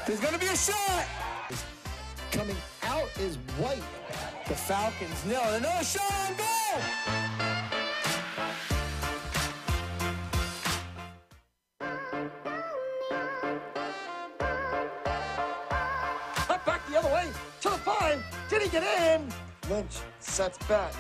There's going to be a shot. Coming out is White. The Falcons nail it. Another shot on goal. Cut back the other way to the 5. Did he get in? Lynch sets back.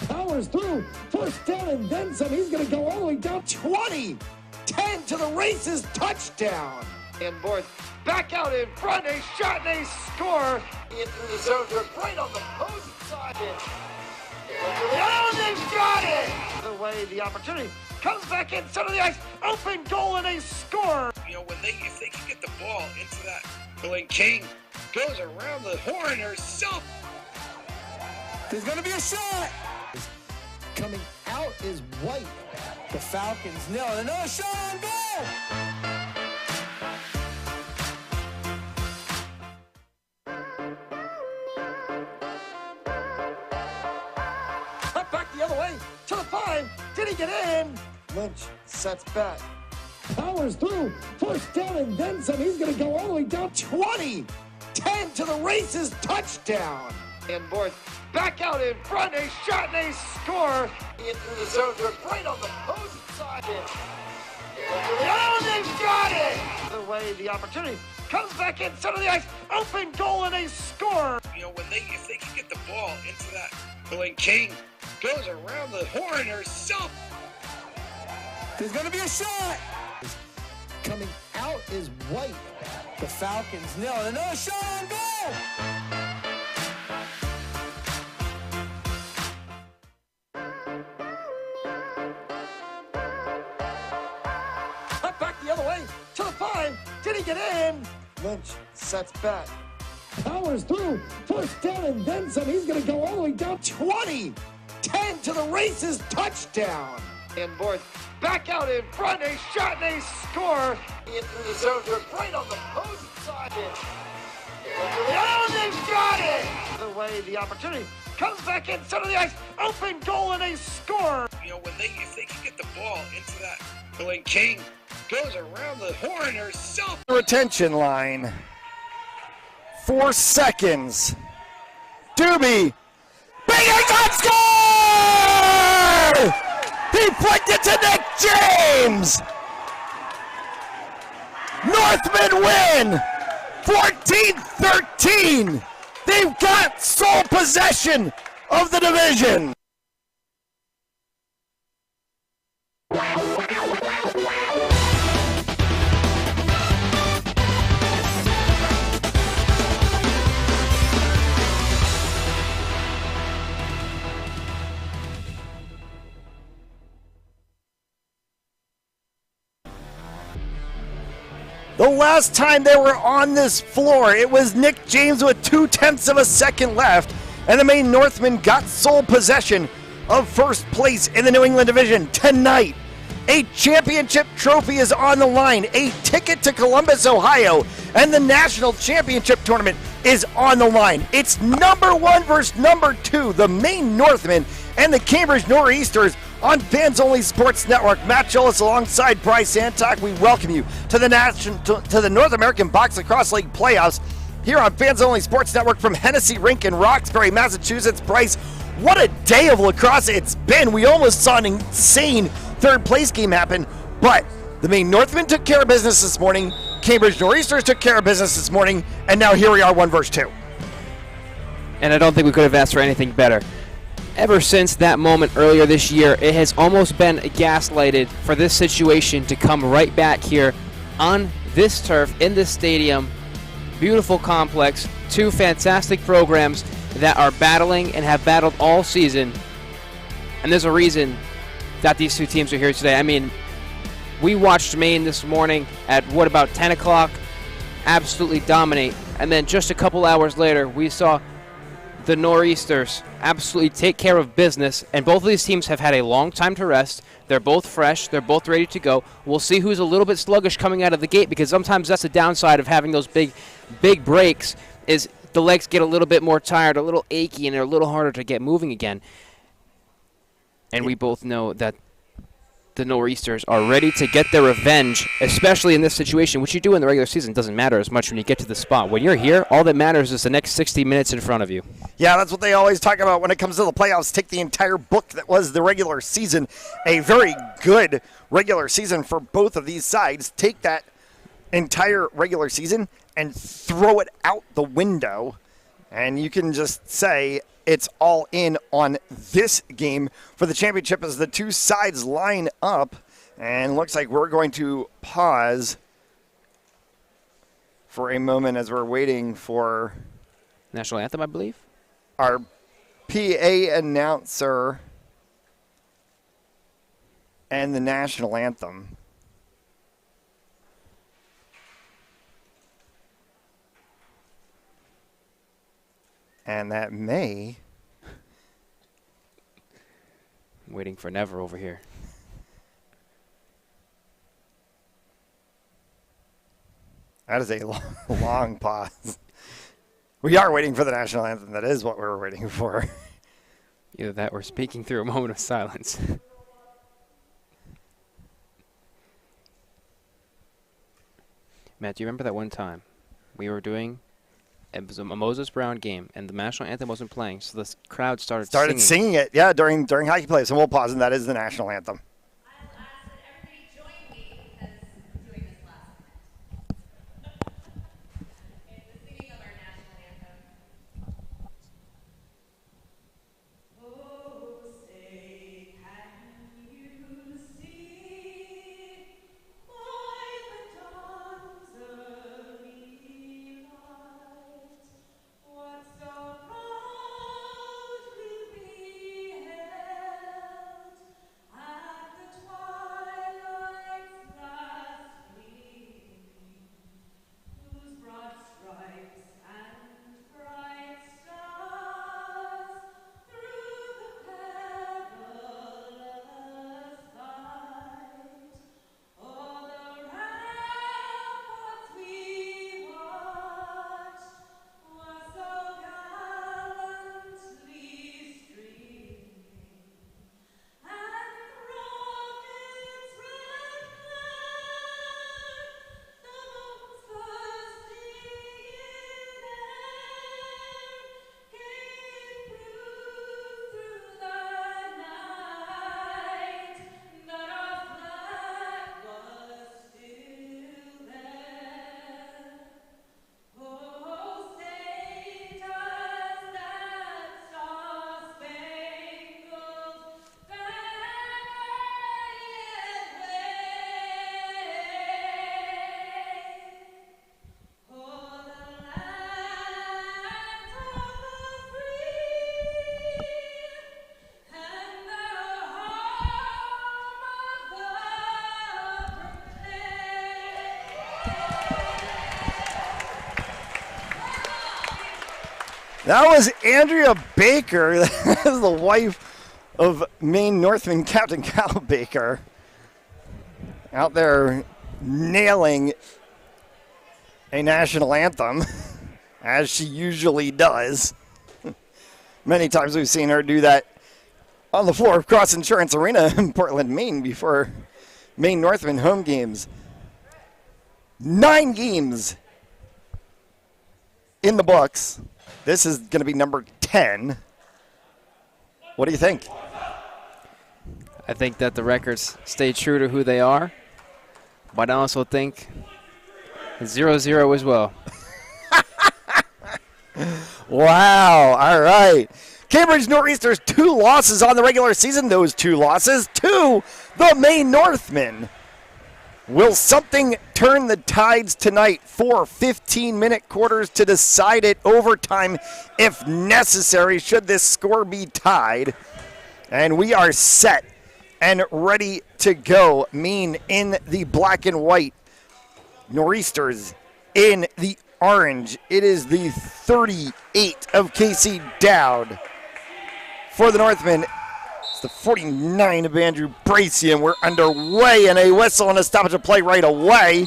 Powers through. First down and then some. He's going to go all the way down 20. 10 to the races. Touchdown. And Borth back out in front. A shot and a score. In through the zone. They're right on the opposing side. Oh, they've got it. The way the opportunity comes back in center of the ice. Open goal and a score. You know, if they can get the ball into that, when King goes around the horn herself. There's going to be a shot. Coming out is White. The Falcons nail it. Another shot on goal. Cut back the other way to the 5. Did he get in? Lynch sets back. Powers through. First down and then some. He's going to go all the way down 20. 10 to the races. Touchdown. And Borth back out in front. A shot and a score. In through the zone. They're right on the opposing side. Oh, they've got it. The way the opportunity comes back in center of the ice. Open goal and a score. You know, if they can get the ball into that, when King goes around the horn herself. There's going to be a shot. Coming out is White. The Falcons nail it. Another shot on goal. Cut back the other way to the 5. Did he get in? Lynch sets back. Powers through. First down and then some. He's going to go all the way down 20. 10 to the races. Touchdown. And Borth back out in front. A shot and a score. In through the zone. They're right on the opposing side. Oh, they've got it. The way the opportunity comes back in center of the ice. Open goal and a score. You know, if they can get the ball into that, when King goes around the horn herself. Retention line. 4 seconds. Doobie. Big on score! He flicked it to Nick James. Northmen win 14-13. They've got sole possession of the division. The last time they were on this floor, it was Nick James with 0.2 of a second left, and the Maine Northmen got sole possession of first place in the New England Division. Tonight, a championship trophy is on the line, a ticket to Columbus, Ohio, and the national championship tournament is on the line. It's number 1 versus number 2, the Maine Northmen and the Cambridge Nor'easters on Fans Only Sports Network. Matt Jolis alongside Bryce Santok. We welcome you to the North American Box Lacrosse League playoffs here on Fans Only Sports Network from Hennessy Rink in Roxbury, Massachusetts. Bryce, what a day of lacrosse it's been. We almost saw an insane third place game happen, but the Maine Northmen took care of business this morning. Cambridge Nor'easters took care of business this morning, and now here we are, 1 versus 2. And I don't think we could have asked for anything better. Ever since that moment earlier this year, it has almost been gaslighted for this situation to come right back here on this turf, in this stadium. Beautiful complex, 2 fantastic programs that are battling and have battled all season. And there's a reason that these 2 teams are here today. I mean, we watched Maine this morning at, about 10 o'clock, absolutely dominate. And then just a couple hours later, we saw the Nor'easters absolutely take care of business, and both of these teams have had a long time to rest. They're both fresh. They're both ready to go. We'll see who's a little bit sluggish coming out of the gate, because sometimes that's the downside of having those big breaks, is the legs get a little bit more tired, a little achy, and they're a little harder to get moving again. And we both know that the Nor'easters are ready to get their revenge, especially in this situation. What you do in the regular season doesn't matter as much when you get to the spot. When you're here, all that matters is the next 60 minutes in front of you. Yeah, that's what they always talk about when it comes to the playoffs. Take the entire book that was the regular season, a very good regular season for both of these sides. Take that entire regular season and throw it out the window, and you can just say it's all in on this game for the championship as the two sides line up. And looks like we're going to pause for a moment as we're waiting for National anthem, I believe. Our PA announcer and the national anthem. And that may... Waiting for Never over here. That is a long pause. We are waiting for the national anthem. That is what we're waiting for. Either that or speaking through a moment of silence. Matt, do you remember that one time we were doing... It was a Moses Brown game, and the national anthem wasn't playing, so the crowd started singing it, yeah, during hockey plays. And we'll pause, and that is the national anthem. I'll ask that everybody join me because I'm doing this last minute. It's the singing of our national anthem. Oh, say, can you see by the dawn's early light what so proudly we held at the twilight's last gleaming, whose broad stripes and bright stars through the perilous fight o'er the ramparts we watched were so gallantly streaming, and rockets red glare, the bombs bursting in air, gave proof through the night that our flag was still there. Oh, say does that star-spangled banner yet wave o'er the land of the free and the home of the That was Andrea Baker. That is the wife of Maine Northman Captain Cal Baker. Out there nailing a national anthem, as she usually does. Many times we've seen her do that on the floor of Cross Insurance Arena in Portland, Maine, before Maine Northman home games. 9 games in the books. This is going to be number 10. What do you think? I think that the records stay true to who they are, but I also think 0-0 as well. Wow. All right. Cambridge Nor'easters, 2 losses on the regular season. Those 2 losses to the Maine Northmen. Will something turn the tides tonight? 4 15-minute quarters to decide it. Overtime if necessary, should this score be tied. And we are set and ready to go. Maine in the black and white. Nor'easters in the orange. It is the 38 of Casey Dowd for the Northmen. It's the 49 of Andrew Bracey, and we're underway, and a whistle and a stoppage of play right away.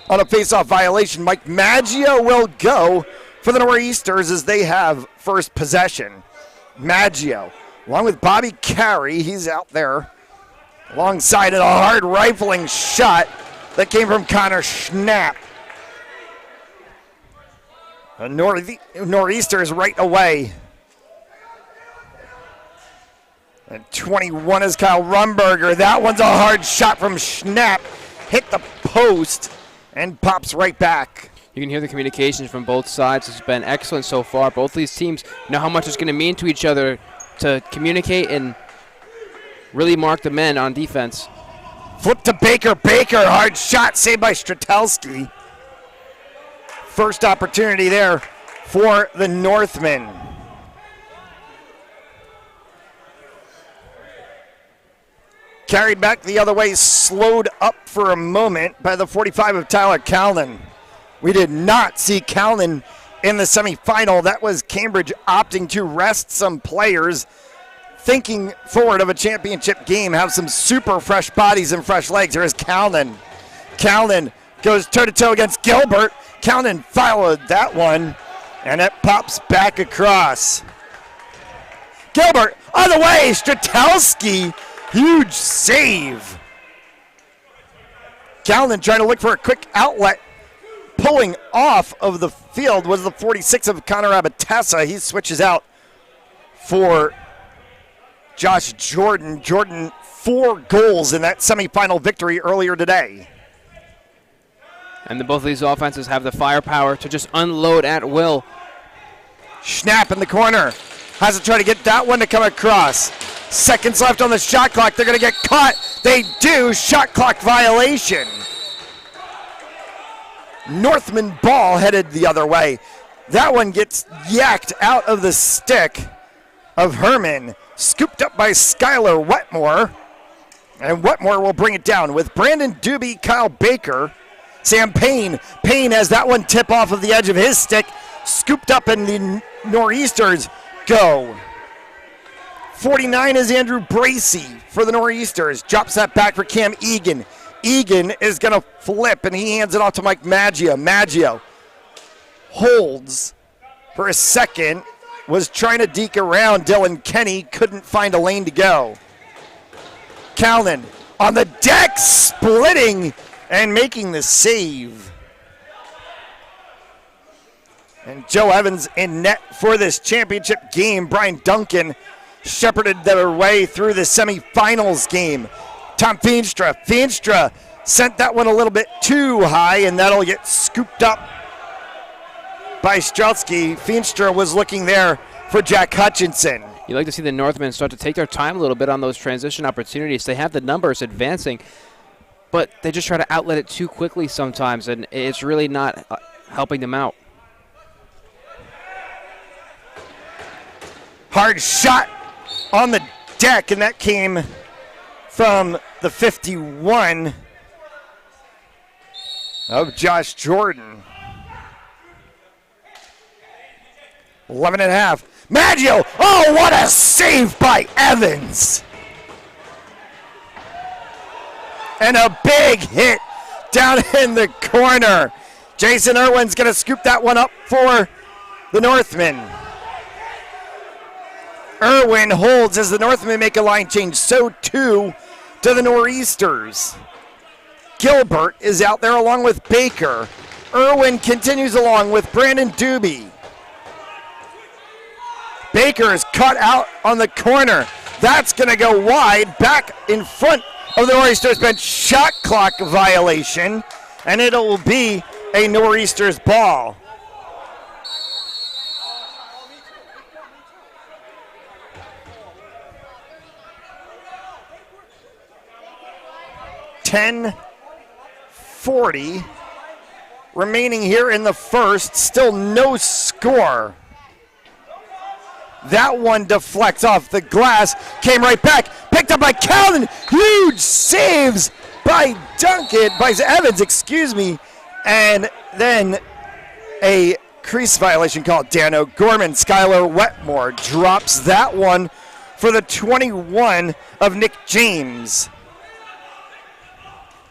On a face-off violation, Mike Maggio will go for the Nor'easters as they have first possession. Maggio, along with Bobby Carey, he's out there Alongside of a hard rifling shot that came from Connor Schnapp. The Nor'easters right away. And 21 is Kyle Rumberger. That one's a hard shot from Schnapp. Hit the post and pops right back. You can hear the communications from both sides. It's been excellent so far. Both these teams know how much it's going to mean to each other to communicate and really mark the men on defense. Flip to Baker. Baker, hard shot saved by Stratelski. First opportunity there for the Northmen. Carried back the other way, slowed up for a moment by the 45 of Tyler Callan. We did not see Callan in the semifinal. That was Cambridge opting to rest some players, thinking forward of a championship game, have some super fresh bodies and fresh legs. Here's Callan. Callan goes toe-to-toe against Gilbert. Callan followed that one, and it pops back across. Gilbert on the way, Stratelski. Huge save. Callan trying to look for a quick outlet. Pulling off of the field was the 46 of Connor Abatessa. He switches out for Josh Jordan. Jordan, 4 goals in that semifinal victory earlier today. And both of these offenses have the firepower to just unload at will. Schnapp in the corner. Has to try to get that one to come across. Seconds left on the shot clock. They're going to get caught. They do. Shot clock violation. Northman ball headed the other way. That one gets yacked out of the stick of Herman. Scooped up by Skylar Wetmore. And Wetmore will bring it down with Brandon Doobie, Kyle Baker, Sam Payne. Payne has that one tip off of the edge of his stick. Scooped up, and the Nor'easters go. 49 is Andrew Bracey for the Nor'easters. Drops that back for Cam Egan. Egan is going to flip, and he hands it off to Mike Maggio. Maggio holds for a second. Was trying to deke around Dylan Kenny. Couldn't find a lane to go. Callan on the deck, splitting and making the save. And Joe Evans in net for this championship game. Brian Duncan shepherded their way through the semifinals game. Tom Feenstra. Feenstra sent that one a little bit too high, and that'll get scooped up by Streltsky. Feenstra was looking there for Jack Hutchinson. You like to see the Northmen start to take their time a little bit on those transition opportunities. They have the numbers advancing, but they just try to outlet it too quickly sometimes, and it's really not helping them out. Hard shot on the deck, and that came from the 51 of Josh Jordan. 11.5. Maggio! Oh, what a save by Evans! And a big hit down in the corner. Jason Irwin's going to scoop that one up for the Northmen. Irwin holds as the Northmen make a line change. So too to the Nor'easters. Gilbert is out there along with Baker. Irwin continues along with Brandon Doobie. Baker is cut out on the corner. That's going to go wide, back in front of the Nor'easters bench. Shot clock violation, and it will be a Nor'easters ball. .40 remaining here in the first. Still no score. That one deflects off the glass. Came right back. Picked up by Calvin. Huge saves by Evans, excuse me. And then a crease violation called Dan O'Gorman. Skylar Wetmore drops that one for the 21 of Nick James.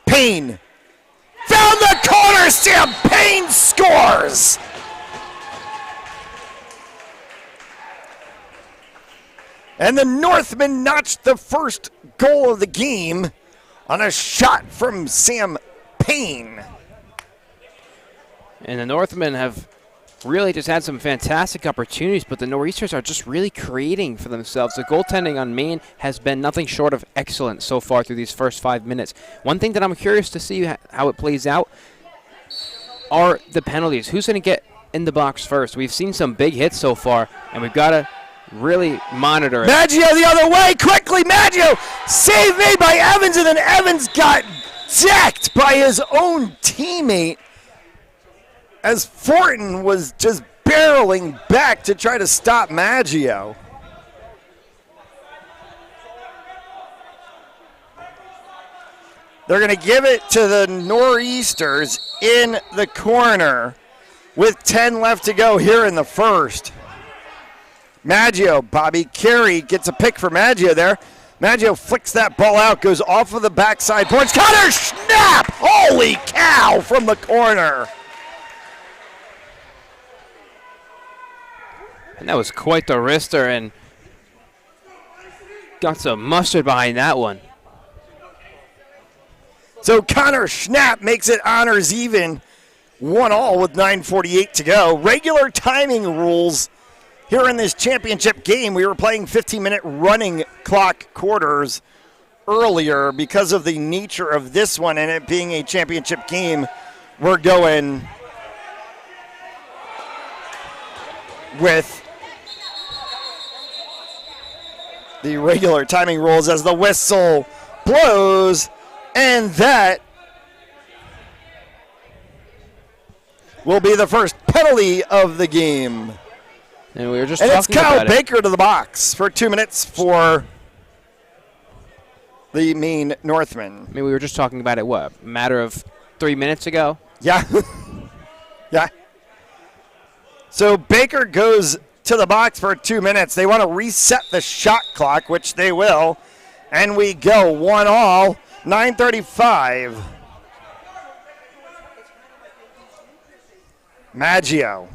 Payne found the corner. Sam Payne scores. And the Northmen notched the first goal of the game on a shot from Sam Payne. And the Northmen have really just had some fantastic opportunities, but the Nor'easters are just really creating for themselves. The goaltending on Maine has been nothing short of excellent so far through these first 5 minutes. One thing that I'm curious to see how it plays out are the penalties. Who's going to get in the box first? We've seen some big hits so far, and we've got to really monitor it. Maggio the other way, quickly, Maggio! Save made by Evans, and then Evans got decked by his own teammate as Fortin was just barreling back to try to stop Maggio. They're going to give it to the Nor'easters in the corner with 10 left to go here in the first. Maggio, Bobby Carey gets a pick for Maggio there. Maggio flicks that ball out, goes off of the backside boards. Connor Schnapp! Holy cow from the corner. And that was quite the wrister, and got some mustard behind that one. So Connor Schnapp makes it honors even, 1-1 with 9:48 to go. Regular timing rules here in this championship game. We were playing 15-minute running clock quarters earlier because of the nature of this one and it being a championship game. We're going with the regular timing rules as the whistle blows, and that will be the first penalty of the game. And we were just and talking it's Kyle about Baker to the box for 2 minutes for the Maine Northmen. I mean, we were just talking about it, what, a matter of 3 minutes ago? Yeah. Yeah. So Baker goes to the box for 2 minutes. They want to reset the shot clock, which they will. And we go 1-1, 9:35. Maggio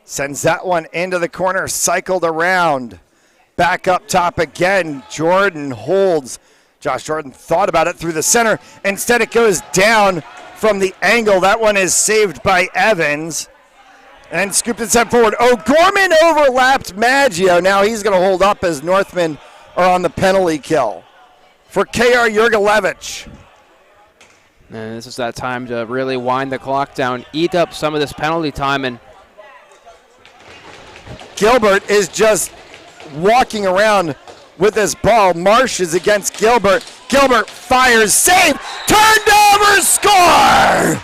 sends that one into the corner, cycled around. Back up top again. Jordan holds. Josh Jordan thought about it through the center. Instead, it goes down from the angle. That one is saved by Evans. And scooped and sent forward. O'Gorman overlapped Maggio. Now he's going to hold up as Northmen are on the penalty kill. For K.R. Jurgelevich. And this is that time to really wind the clock down, eat up some of this penalty time, and Gilbert is just walking around with this ball. Marsh is against Gilbert. Gilbert fires, save, turned over, score!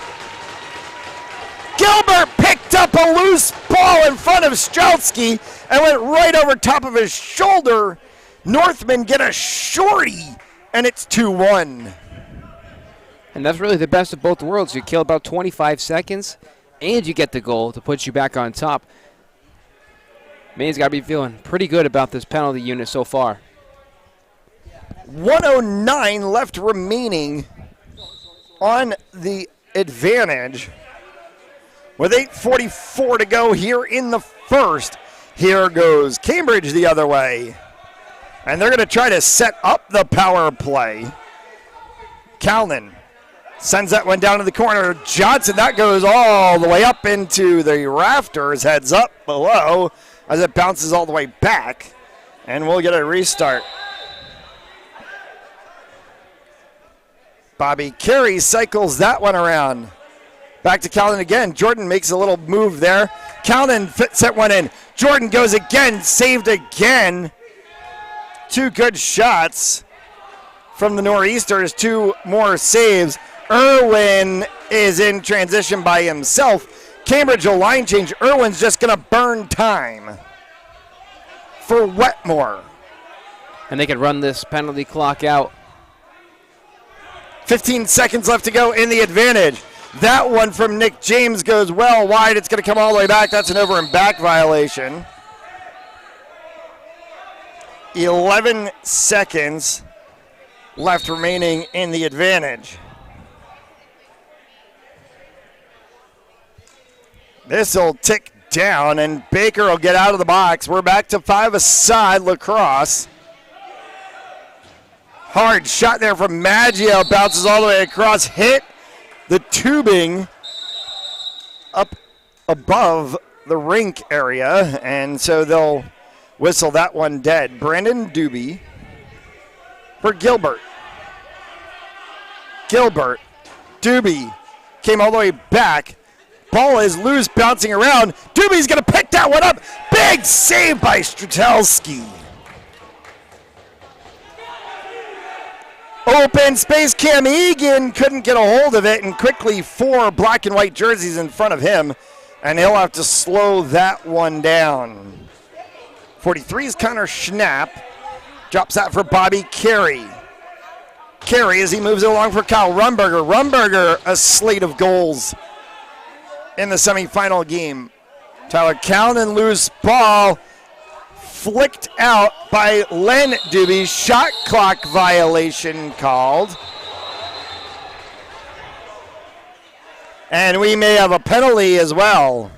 Gilbert picked up a loose ball in front of Streltsky and went right over top of his shoulder. Northmen get a shorty, and it's 2-1. And that's really the best of both worlds. You kill about 25 seconds, and you get the goal to put you back on top. Maine's got to be feeling pretty good about this penalty unit so far. 1:09 left remaining on the advantage. With 8:44 to go here in the first. Here goes Cambridge the other way. And they're going to try to set up the power play. Calnan sends that one down to the corner. Johnson, that goes all the way up into the rafters, heads up below as it bounces all the way back. And we'll get a restart. Bobby Carey cycles that one around. Back to Calnan again. Jordan makes a little move there. Calnan set one in. Jordan goes again, saved again. Two good shots from the Nor'easters. Two more saves. Irwin is in transition by himself. Cambridge will line change. Irwin's just going to burn time for Wetmore. And they could run this penalty clock out. 15 seconds left to go in the advantage. That one from Nick James goes well wide. It's going to come all the way back. That's an over and back violation. 11 seconds left remaining in the advantage. This will tick down, and Baker will get out of the box. We're back to 5-a-side lacrosse. Hard shot there from Maggio. Bounces all the way across. Hit the tubing up above the rink area, and so they'll whistle that one dead. Brandon Doobie for Gilbert. Doobie came all the way back. Ball is loose, bouncing around. Doobie's going to pick that one up. Big save by Strzelski. Open space. Cam Egan couldn't get a hold of it, and quickly 4 black and white jerseys in front of him, and he'll have to slow that one down. 43 is Connor Schnapp. Drops that for Bobby Carey. Carey as he moves it along for Kyle Rumberger. Rumberger, a slate of goals in the semifinal game. Tyler Callan, loose ball. Flicked out by Len Doobie. Shot clock violation called. And we may have a penalty as well.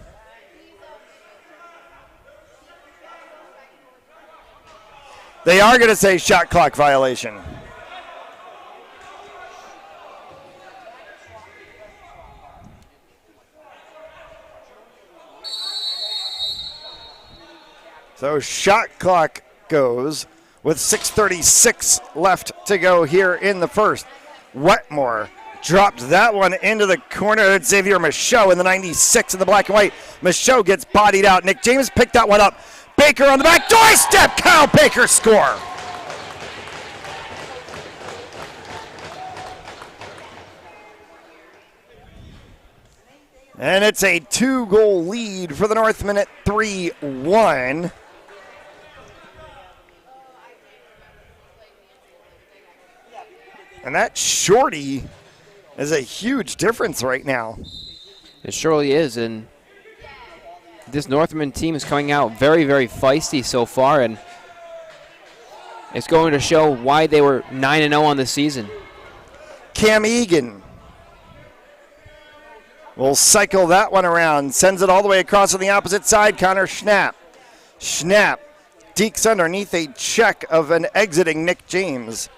They are going to say shot clock violation. So shot clock goes with 6:36 left to go here in the first. Wetmore dropped that one into the corner. It's Xavier Michaud in the 96 in the black and white. Michaud gets bodied out. Nick James picked that one up. Baker on the back doorstep. Kyle Baker score. And it's a 2-goal lead for the Northmen at 3-1. And that shorty is a huge difference right now. It surely is, and this Northman team is coming out very, very feisty so far, and it's going to show why they were 9-0 on the season. Cam Egan will cycle that one around, sends it all the way across on the opposite side. Connor Schnapp. Schnapp dekes underneath a check of an exiting Nick James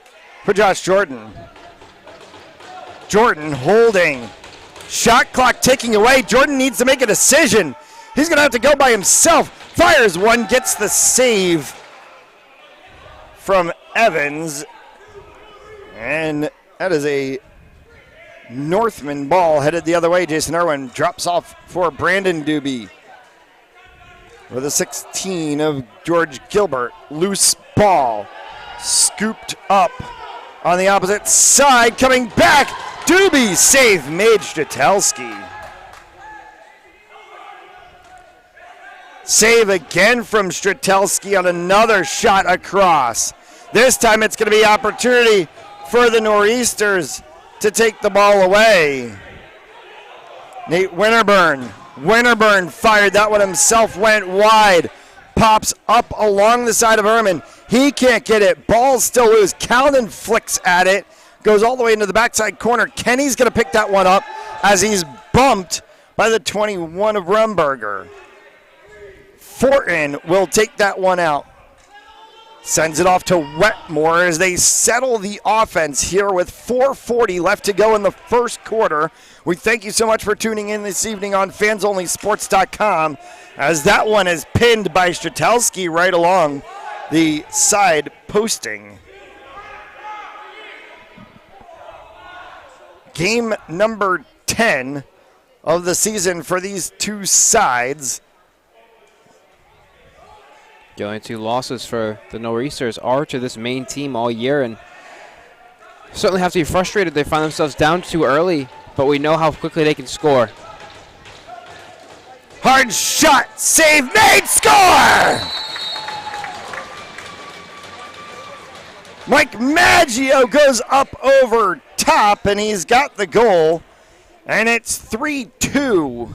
for Josh Jordan. Jordan holding. Shot clock ticking away. Jordan needs to make a decision. He's going to have to go by himself. Fires one, gets the save from Evans. And that is a Northman ball headed the other way. Jason Irwin drops off for Brandon Doobie. With a 16 of George Gilbert. Loose ball. Scooped up on the opposite side. Coming back. Doobie save made Strzelski. Save again from Strzelski on another shot across. This time it's going to be opportunity for the Nor'easters to take the ball away. Nate Winterburn. Winterburn fired that one himself, went wide. Pops up along the side of Herman. He can't get it. Ball's still loose. Calden flicks at it. Goes all the way into the backside corner. Kenny's going to pick that one up as he's bumped by the 21 of Rumberger. Fortin will take that one out. Sends it off to Wetmore as they settle the offense here with 4:40 left to go in the first quarter. We thank you so much for tuning in this evening on fansonlysports.com as that one is pinned by Strzelski right along the side posting. Game number 10 of the season for these two sides. The only 2 losses for the Nor'easters are to this Maine team all year, and certainly have to be frustrated they find themselves down too early, but we know how quickly they can score. Hard shot, save made, score! Mike Maggio goes up over top, and he's got the goal, and it's 3-2.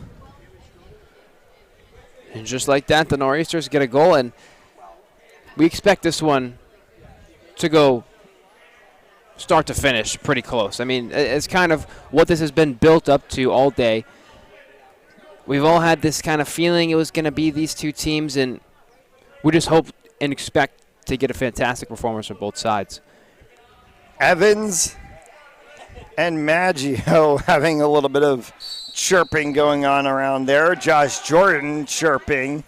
And just like that, the Nor'easters get a goal, and we expect this one to go start to finish pretty close. I mean, it's kind of what this has been built up to all day. we've all had this kind of feeling it was going to be these two teams, and we just hope and expect to get a fantastic performance from both sides. Evans and Maggio having a little bit of chirping going on around there. Josh Jordan chirping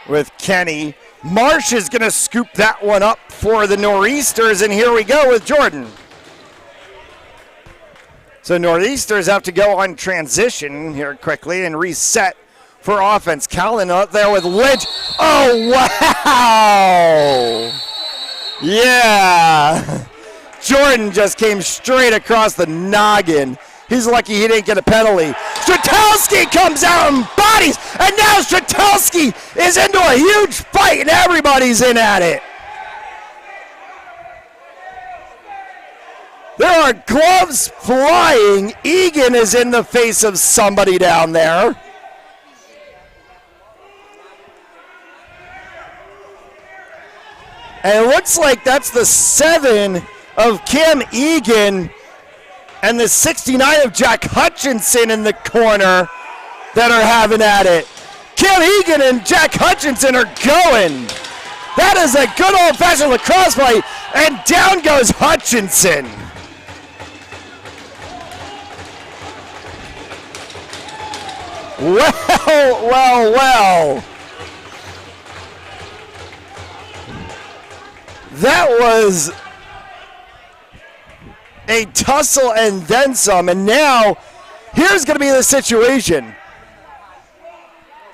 with Kenny. Marsh is going to scoop that one up for the Nor'easters, and here we go with Jordan. So Nor'easters have to go on transition here quickly and reset for offense. Callan up there with Lynch. Oh, wow! Yeah! Jordan just came straight across the noggin. He's lucky he didn't get a penalty. Stratelski comes out and bodies, and now Stratelski is into a huge fight, and everybody's in at it. There are gloves flying. Egan is in the face of somebody down there. And it looks like that's the 7 of Cam Egan and the 69 of Jack Hutchinson in the corner that are having at it. Cam Egan and Jack Hutchinson are going. That is a good old-fashioned lacrosse fight, and down goes Hutchinson. Well. That was a tussle and then some, and now here's going to be the situation.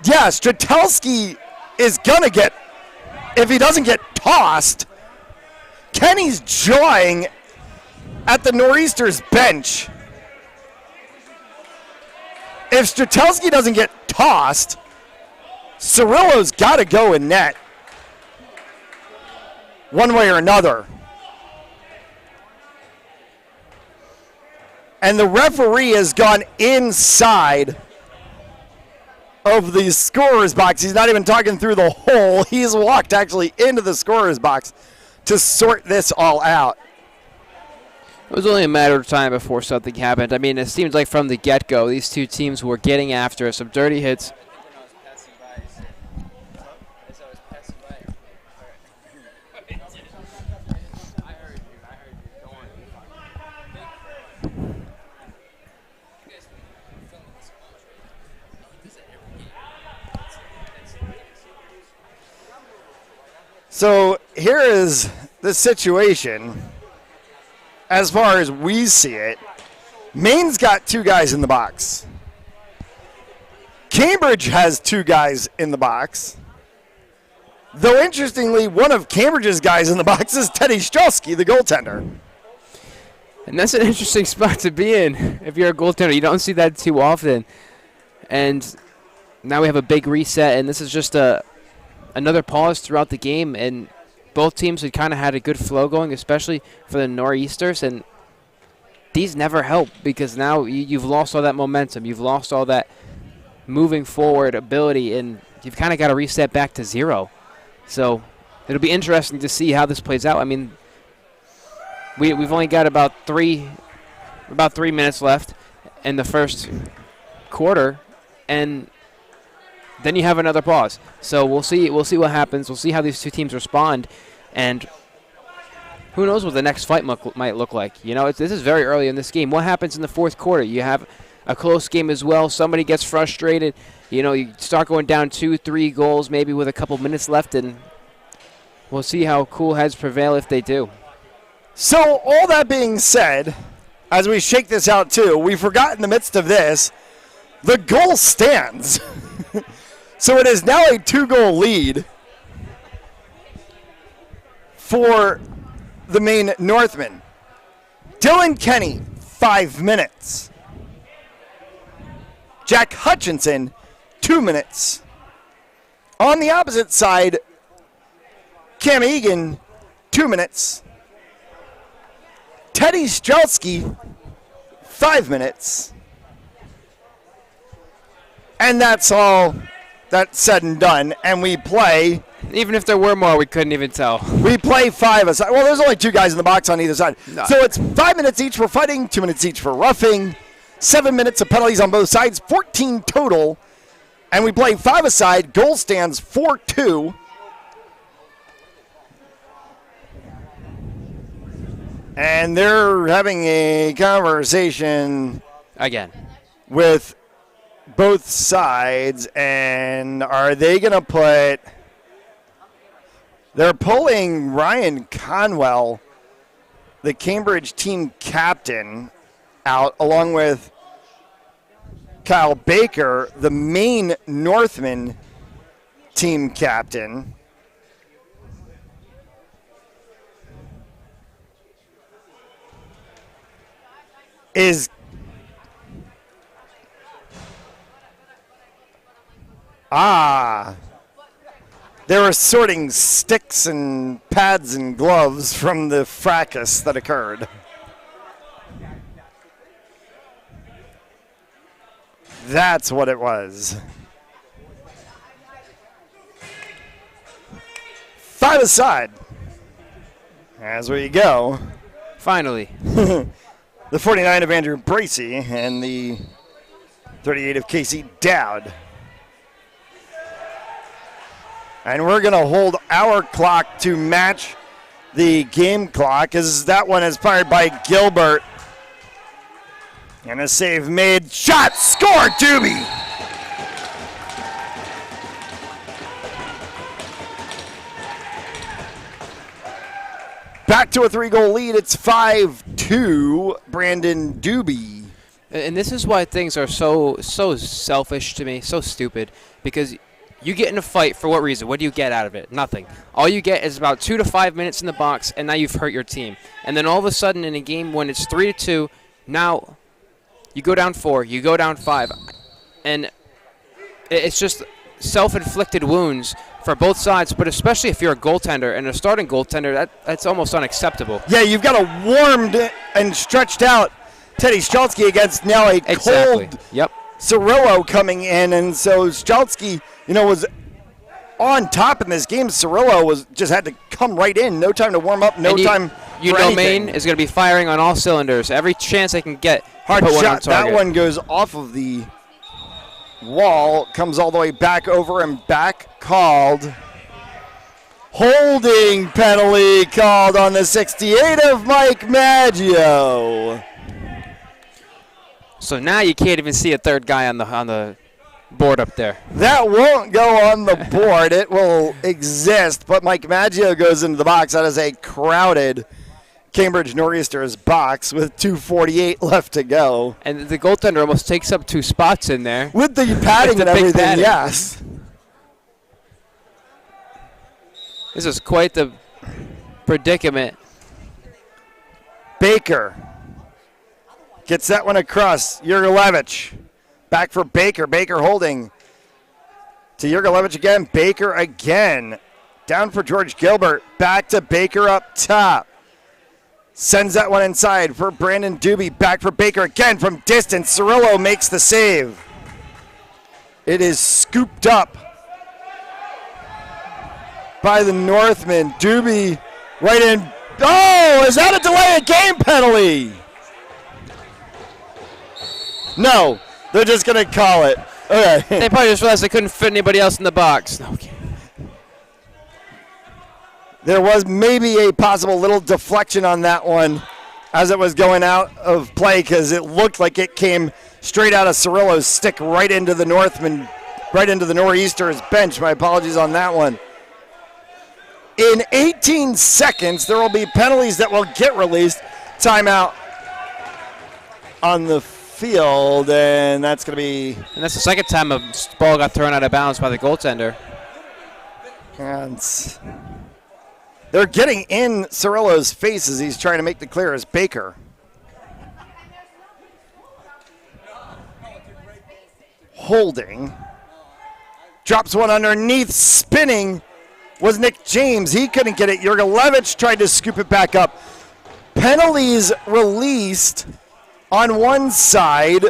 Yeah, Stratelski is going to get, if he doesn't get tossed, Kenny's jawing at the Nor'easters bench. If Stratelski doesn't get tossed, Cirillo's got to go in net one way or another. And the referee has gone inside of the scorer's box. He's not even talking through the hole. He's walked actually into the scorer's box to sort this all out. It was only a matter of time before something happened. I mean, it seems like from the get-go, these two teams were getting after some dirty hits. So here is the situation as far as we see it. Maine's got 2 guys in the box. Cambridge has 2 guys in the box. Though interestingly, one of Cambridge's guys in the box is Teddy Strelski, the goaltender. And that's an interesting spot to be in if you're a goaltender. You don't see that too often. And now we have a big reset, and this is just another pause throughout the game, and both teams had kind of had a good flow going, especially for the Nor'easters, and these never help because now you've lost all that momentum. You've lost all that moving forward ability, and you've kind of got to reset back to 0. So it'll be interesting to see how this plays out. I mean, we've only got about 3 minutes left in the first quarter, and then you have another pause. So we'll see what happens. We'll see how these two teams respond, and who knows what the next fight might look like. You know, this is very early in this game. What happens in the fourth quarter? You have a close game as well. Somebody gets frustrated. You know, you start going down 2-3 goals maybe with a couple minutes left, and we'll see how cool heads prevail if they do. So all that being said, as we shake this out too, we forgot in the midst of this, the goal stands. So it is now a 2-goal lead for the Maine Northmen. Dylan Kenny, 5 minutes. Jack Hutchinson, 2 minutes. On the opposite side, Cam Egan, 2 minutes. Teddy Strelski, 5 minutes. And that's all that's said and done. And we play. Even if there were more, we couldn't even tell. We play 5 aside. Well, there's only 2 guys in the box on either side. No. So it's 5 minutes each for fighting, 2 minutes each for roughing, 7 minutes of penalties on both sides, 14 total And we play five-a-side. Goal stands 4-2. And they're having a conversation Again. with both sides. And are they going to put... They're pulling Ryan Conwell, the Cambridge team captain, out, along with Kyle Baker, the Maine Northmen team captain. They were sorting sticks and pads and gloves from the fracas that occurred. That's what it was. Five-a-side. As we go. Finally. The 49 of Andrew Bracey and the 38 of Casey Dowd. And we're going to hold our clock to match the game clock, as that one is fired by Gilbert. And a save made. Shot, score, Doobie! Back to a 3-goal lead. It's 5-2, Brandon Doobie. And this is why things are so selfish to me, so stupid, because you get in a fight for what reason? What do you get out of it? Nothing. All you get is about 2 to 5 minutes in the box, and now you've hurt your team. And then all of a sudden in a game when it's 3-2, now you go down 4, you go down 5. And it's just self-inflicted wounds for both sides, but especially if you're a goaltender and a starting goaltender, that's almost unacceptable. Yeah, you've got a warmed and stretched out Teddy Streltsky against now a cold Cirillo coming in, and so Streltsky, was on top in this game. Cirillo just had to come right in. No time to warm up, no time for anything. Maine is going to be firing on all cylinders. Every chance they can get. Hard shot. That one goes off of the wall, comes all the way back over and back. Called. Holding penalty called on the 68 of Mike Maggio. So now you can't even see a third guy on the board up there. That won't go on the board. It will exist, but Mike Maggio goes into the box. That is a crowded Cambridge Nor'easters box with 2:48 left to go. And the goaltender almost takes up 2 spots in there. With the padding and everything, padding. Yes. This is quite the predicament. Baker gets that one across. Jurgelevich. Back for Baker. Baker holding to Jurgelevich again. Baker again. Down for George Gilbert. Back to Baker up top. Sends that one inside for Brandon Doobie. Back for Baker again from distance. Cirillo makes the save. It is scooped up by the Northmen. Doobie right in. Oh, is that a delay of game penalty? No, they're just going to call it. Okay. They probably just realized they couldn't fit anybody else in the box. Okay. There was maybe a possible little deflection on that one as it was going out of play, because it looked like it came straight out of Cirillo's stick right into the Northmen, right into the Nor'easters bench. My apologies on that one. In 18 seconds, there will be penalties that will get released. Timeout on the field, and that's going to be... And that's the second time a ball got thrown out of bounds by the goaltender. And they're getting in Cirillo's face as he's trying to make the clear as Baker. Holding. Drops one underneath, spinning was Nick James. He couldn't get it. Jurgelevich tried to scoop it back up. Penalties released on one side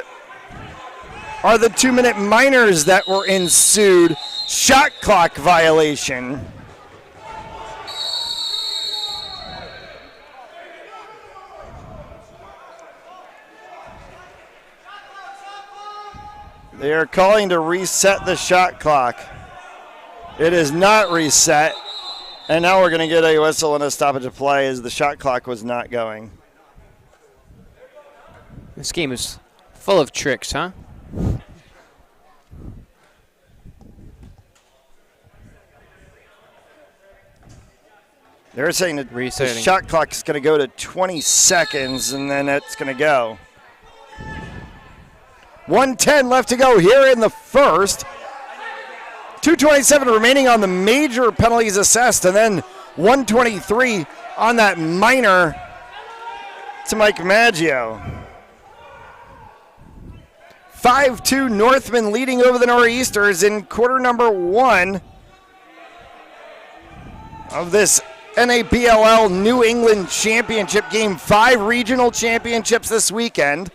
are the 2-minute minors that were ensued. Shot clock violation. They are calling to reset the shot clock. It is not reset. And now we're going to get a whistle and a stoppage of play as the shot clock was not going. This game is full of tricks, huh? They're saying that the shot clock is going to go to 20 seconds, and then it's going to go. 1:10 left to go here in the first. 2:27 remaining on the major penalties assessed, and then 1:23 on that minor to Mike Maggio. 5-2 Northmen leading over the Nor'easters in quarter number 1 of this NABLL New England Championship game. 5 regional championships this weekend.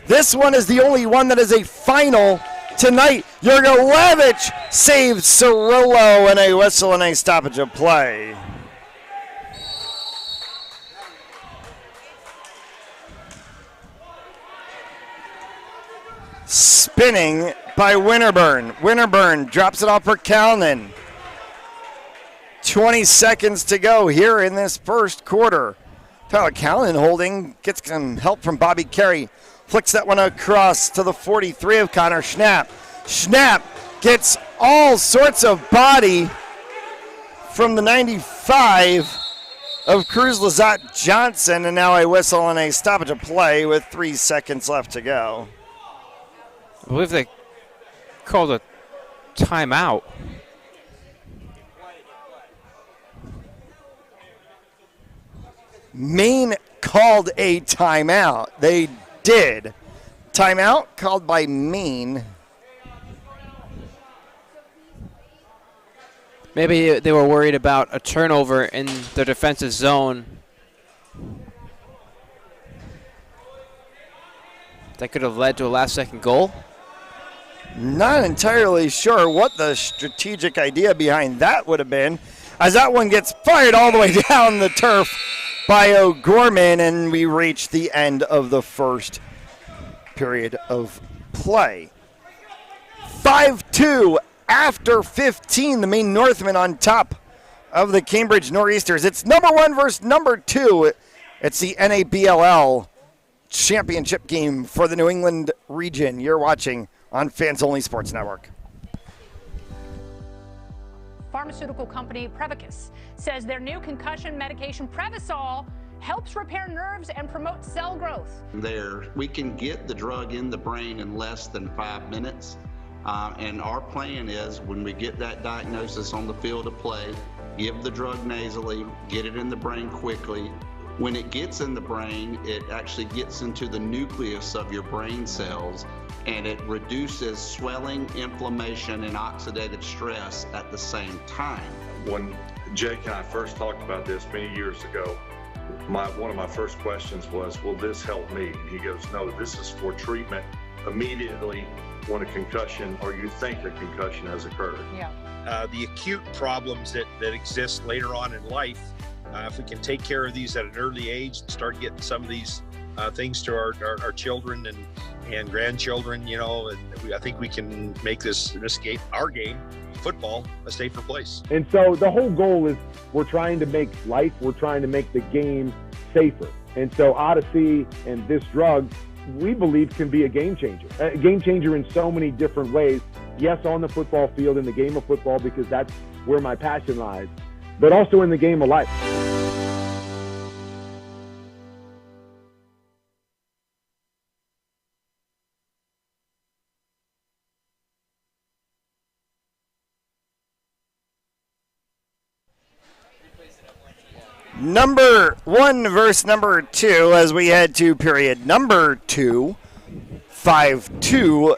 This one is the only one that is a final tonight. Jurgolevich saved Cirillo, and a whistle and a stoppage of play. Spinning by Winterburn. Winterburn drops it off for Kalnin. 20 seconds to go here in this first quarter. Tyler Kalnin holding, gets some help from Bobby Carey. Flicks that one across to the 43 of Connor Schnapp. Schnapp gets all sorts of body from the 95 of Cruz Lazat Johnson, and now a whistle and a stoppage of play with 3 seconds left to go. I believe they called a timeout. Maine called a timeout. They did. Timeout called by Maine. Maybe they were worried about a turnover in their defensive zone. That could have led to a last-second goal. Not entirely sure what the strategic idea behind that would have been, as that one gets fired all the way down the turf by O'Gorman, and we reach the end of the first period of play. 5-2 after 15, the Maine Northmen on top of the Cambridge Nor'easters. It's number 1 versus number 2. It's the NABLL championship game for the New England region. You're watching on Fans Only Sports Network. Pharmaceutical company Prevacus says their new concussion medication Prevacol helps repair nerves and promote cell growth. We can get the drug in the brain in less than 5 minutes. And our plan is when we get that diagnosis on the field of play, give the drug nasally, get it in the brain quickly. When it gets in the brain, it actually gets into the nucleus of your brain cells, and it reduces swelling, inflammation, and oxidative stress at the same time. When Jake and I first talked about this many years ago, one of my first questions was, will this help me? And he goes, no, this is for treatment immediately when a concussion or you think a concussion has occurred. Yeah. The acute problems that exist later on in life, if we can take care of these at an early age and start getting some of these things to our children and grandchildren, and I think we can make this game, our game, football, a safer place. And so the whole goal is we're trying to make the game safer. And so Odyssey and this drug, we believe, can be a game changer in so many different ways. Yes, on the football field, in the game of football, because that's where my passion lies, but also in the game of life. Number 1 versus number 2 as we head to period number 2. 5-2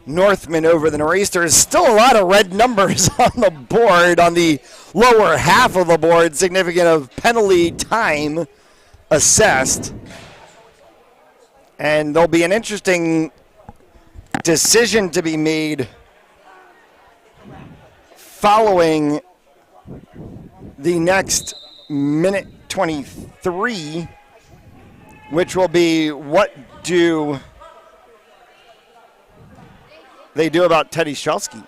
Northmen over the Nor'easters. Still a lot of red numbers on the board, on the lower half of the board, significant of penalty time assessed. And there'll be an interesting decision to be made following the next minute 23, which will be what do they do about Teddy Strelski.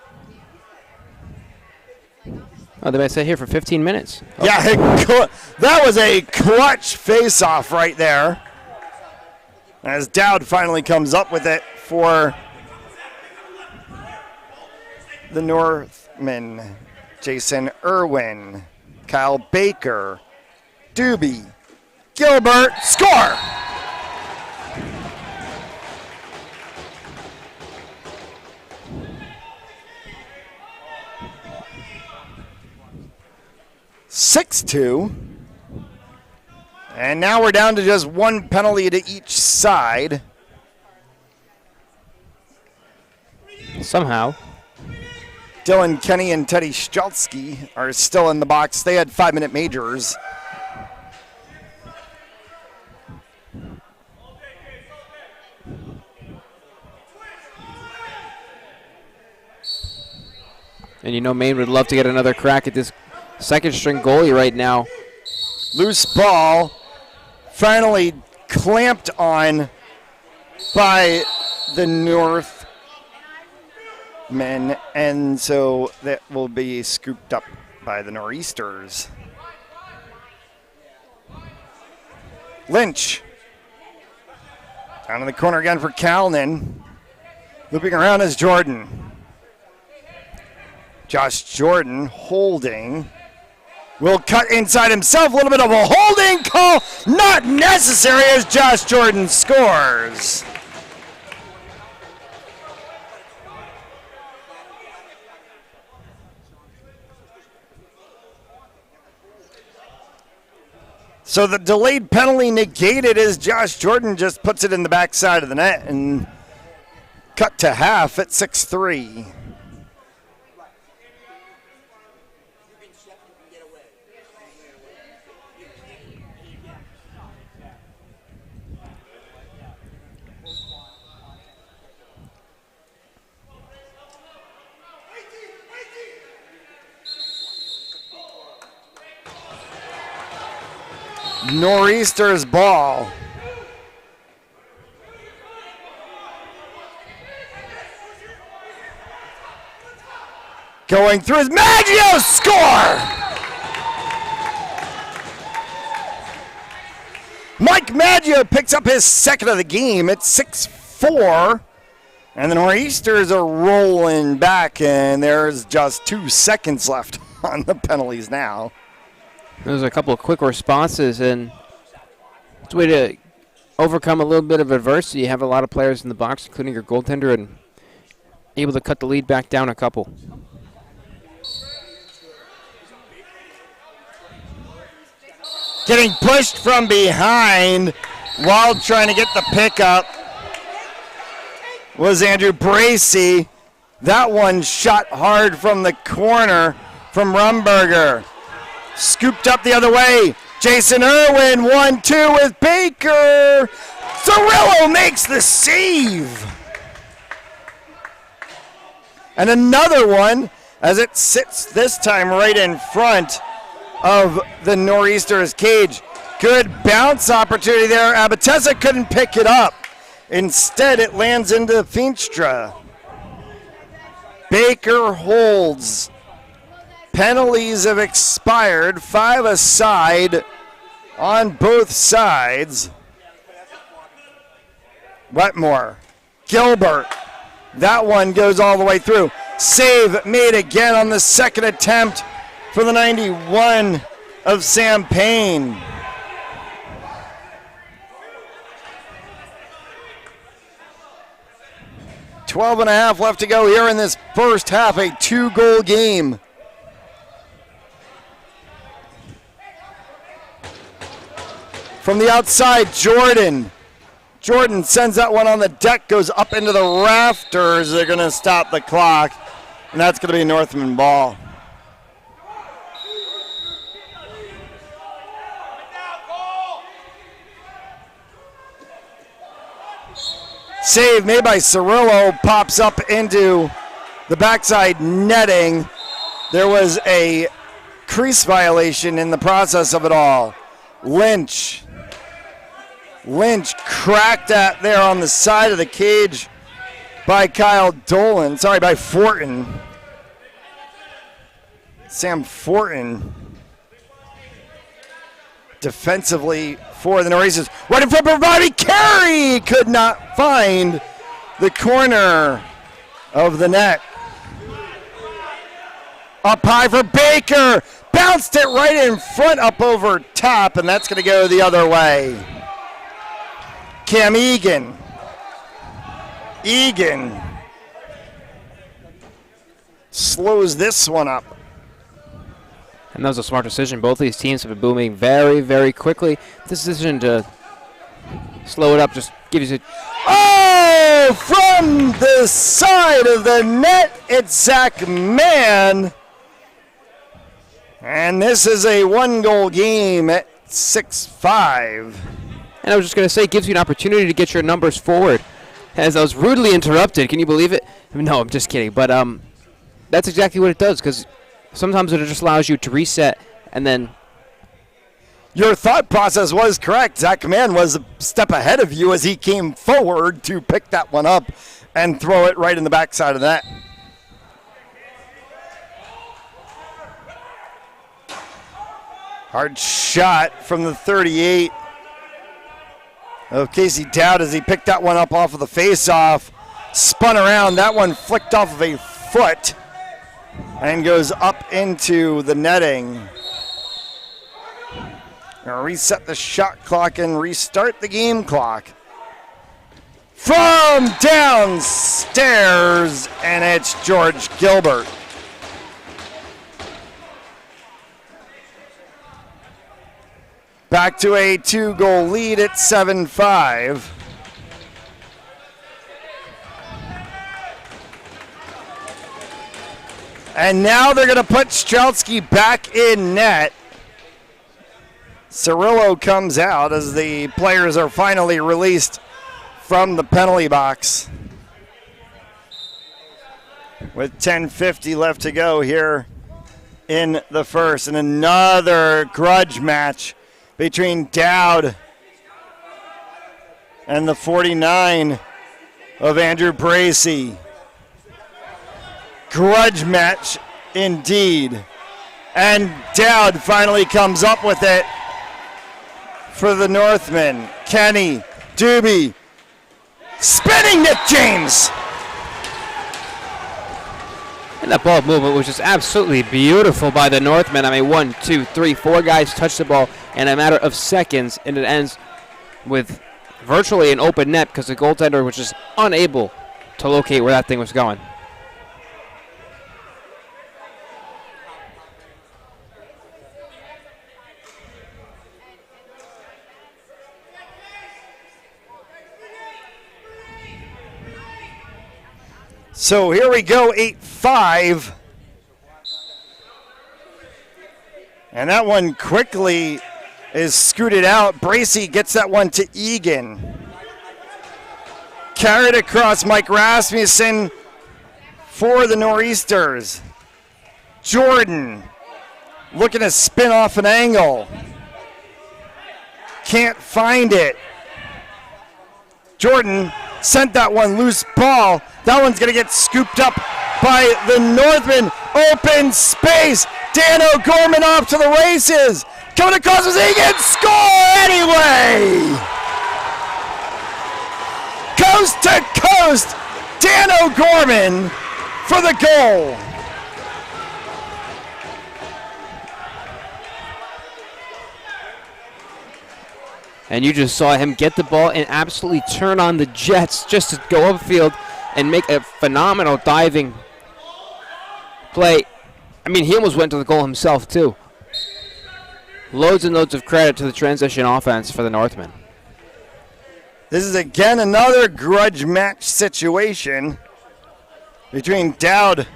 Oh, they might stay here for 15 minutes. Okay. Yeah, that was a clutch face-off right there. As Dowd finally comes up with it for the Northmen. Jason Irwin, Kyle Baker, Doobie, Gilbert, score! (6-2). And now we're down to just one penalty to each side. Somehow. Dylan Kenny and Teddy Strelski are still in the box. They had 5-minute majors. And you know Maine would love to get another crack at this second-string goalie right now. Loose ball, finally clamped on by the Northmen, and so that will be scooped up by the Nor'easters. Lynch, down in the corner again for Calnan. Looping around is Jordan. Josh Jordan holding. Will cut inside himself. A little bit of a holding call. Not necessary as Josh Jordan scores. So the delayed penalty negated as Josh Jordan just puts it in the backside of the net and cut to half at 6-3. Nor'easters ball. Going through his Maggio, score! Mike Maggio picks up his second of the game. It's 6-4. And the Nor'easters are rolling back, and there's just 2 seconds left on the penalties now. There's a couple of quick responses, and it's a way to overcome a little bit of adversity. You have a lot of players in the box, including your goaltender, and able to cut the lead back down a couple. Getting pushed from behind while trying to get the pickup was Andrew Bracey. That one shot hard from the corner from Rumberger. Scooped up the other way. Jason Irwin, 1-2 with Baker. Cirillo makes the save. And another one as it sits this time right in front of the Nor'easters' cage. Good bounce opportunity there. Abateza couldn't pick it up. Instead, it lands into Feenstra. Baker holds. Penalties have expired, 5 aside on both sides. Wetmore, Gilbert, that one goes all the way through. Save made again on the second attempt for the 91 of Sam Payne. Twelve and a half left to go here in this first half, a 2-goal game. From the outside, Jordan. Jordan sends that one on the deck, goes up into the rafters. They're going to stop the clock, and that's going to be a Northman ball. Save made by Cirillo, pops up into the backside netting. There was a crease violation in the process of it all. Lynch cracked that there on the side of the cage by Kyle Dolan. Sorry, by Fortin. Sam Fortin. Defensively for the Nor'easters. Right in front of Bobby Carey. Could not find the corner of the net. Up high for Baker. Bounced it right in front, up over top, and that's going to go the other way. Cam Egan. Egan slows this one up. And that was a smart decision. Both these teams have been booming very, very quickly. This decision to slow it up just gives you... Oh! From the side of the net, it's Zach Mann. And this is a one-goal game at 6-5. And I was just going to say, it gives you an opportunity to get your numbers forward. As I was rudely interrupted, can you believe it? No, I'm just kidding. But that's exactly what it does, because sometimes it just allows you to reset and then... Your thought process was correct. Zach Mann was a step ahead of you as he came forward to pick that one up and throw it right in the backside of the net. Hard shot from the 38 of Casey Dowd as he picked that one up off of the face-off. Spun around. That one flicked off of a foot and goes up into the netting. Gonna reset the shot clock and restart the game clock. From downstairs, and it's George Gilbert. Back to a 2-goal lead at 7-5. And now they're going to put Streltsky back in net. Cirillo comes out as the players are finally released from the penalty box. With 10:50 left to go here in the first. And another grudge match between Dowd and the 49 of Andrew Bracey. Grudge match indeed. And Dowd finally comes up with it for the Northmen. Kenny, Doobie, spinning Nick James. And that ball movement was just absolutely beautiful by the Northmen. I mean, 1, 2, 3, 4 guys touched the ball in a matter of seconds, and it ends with virtually an open net because the goaltender was just unable to locate where that thing was going. So here we go, 8-5. And that one quickly is scooted out. Bracey gets that one to Egan. Carried across Mike Rasmussen for the Nor'easters. Jordan looking to spin off an angle. Can't find it. Jordan sent that one loose ball. That one's going to get scooped up by the Northmen. Open space. Dan O'Gorman off to the races. Coming across with Egan. Score anyway. Coast to coast. Dan O'Gorman for the goal. And you just saw him get the ball and absolutely turn on the jets just to go upfield and make a phenomenal diving play. I mean, he almost went to the goal himself, too. Loads and loads of credit to the transition offense for the Northmen. This is again another grudge match situation between Dowd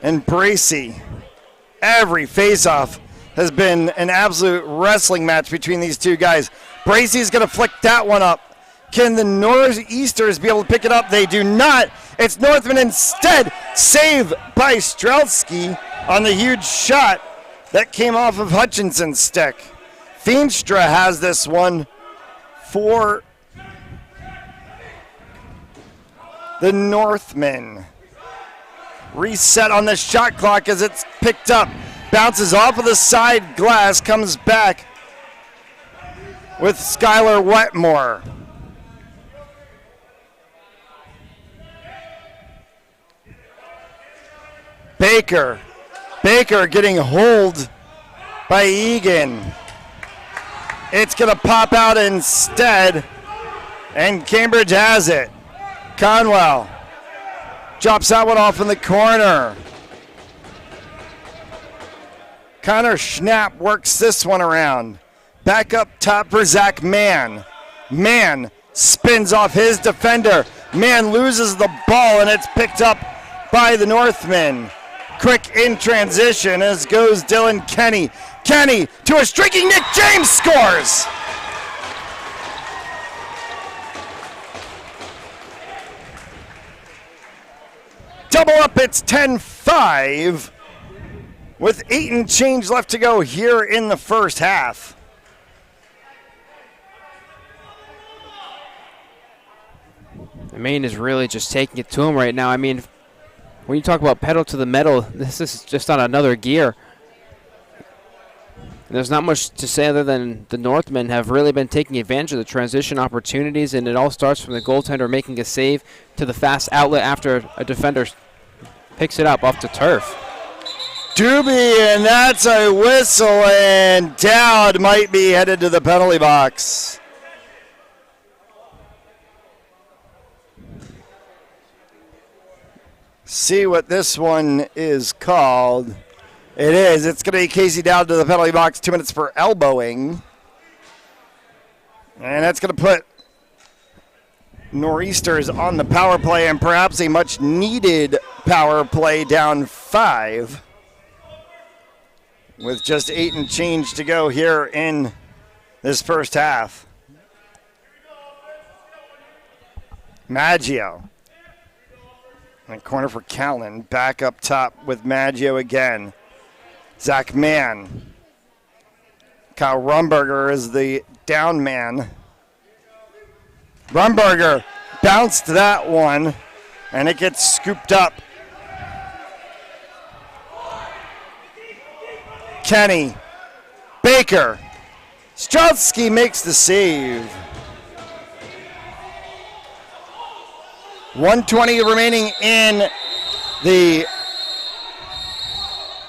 and Bracey. Every faceoff has been an absolute wrestling match between these two guys. Bracey's going to flick that one up. Can the Nor'easters be able to pick it up? They do not. It's Northmen instead. Save by Streltsky on the huge shot that came off of Hutchinson's stick. Feenstra has this one for the Northmen. Reset on the shot clock as it's picked up. Bounces off of the side glass, comes back with Skylar Wetmore. Baker getting hold by Egan. It's going to pop out instead, and Cambridge has it. Conwell drops that one off in the corner. Connor Schnapp works this one around. Back up top for Zach Mann. Mann spins off his defender. Mann loses the ball, and it's picked up by the Northmen. Quick in transition as goes Dylan Kenny. Kenny to a streaking Nick James scores! Double up, it's 10-5 with 8 and change left to go here in the first half. Maine is really just taking it to him right now. I mean, when you talk about pedal to the metal, this is just on another gear. And there's not much to say other than the Northmen have really been taking advantage of the transition opportunities, and it all starts from the goaltender making a save to the fast outlet after a defender picks it up off the turf. Doobie, and that's a whistle, and Dowd might be headed to the penalty box. See what this one is called. It is. It's going to be Casey Dowd to the penalty box, 2 minutes for elbowing. And that's going to put Nor'easters on the power play, and perhaps a much needed power play, down 5. With just 8 and change to go here in this first half. Maggio. And corner for Callan. Back up top with Maggio again. Zach Mann. Kyle Rumberger is the down man. Rumberger bounced that one, and it gets scooped up. Kenny. Baker. Streltsky makes the save. 1:20 remaining in the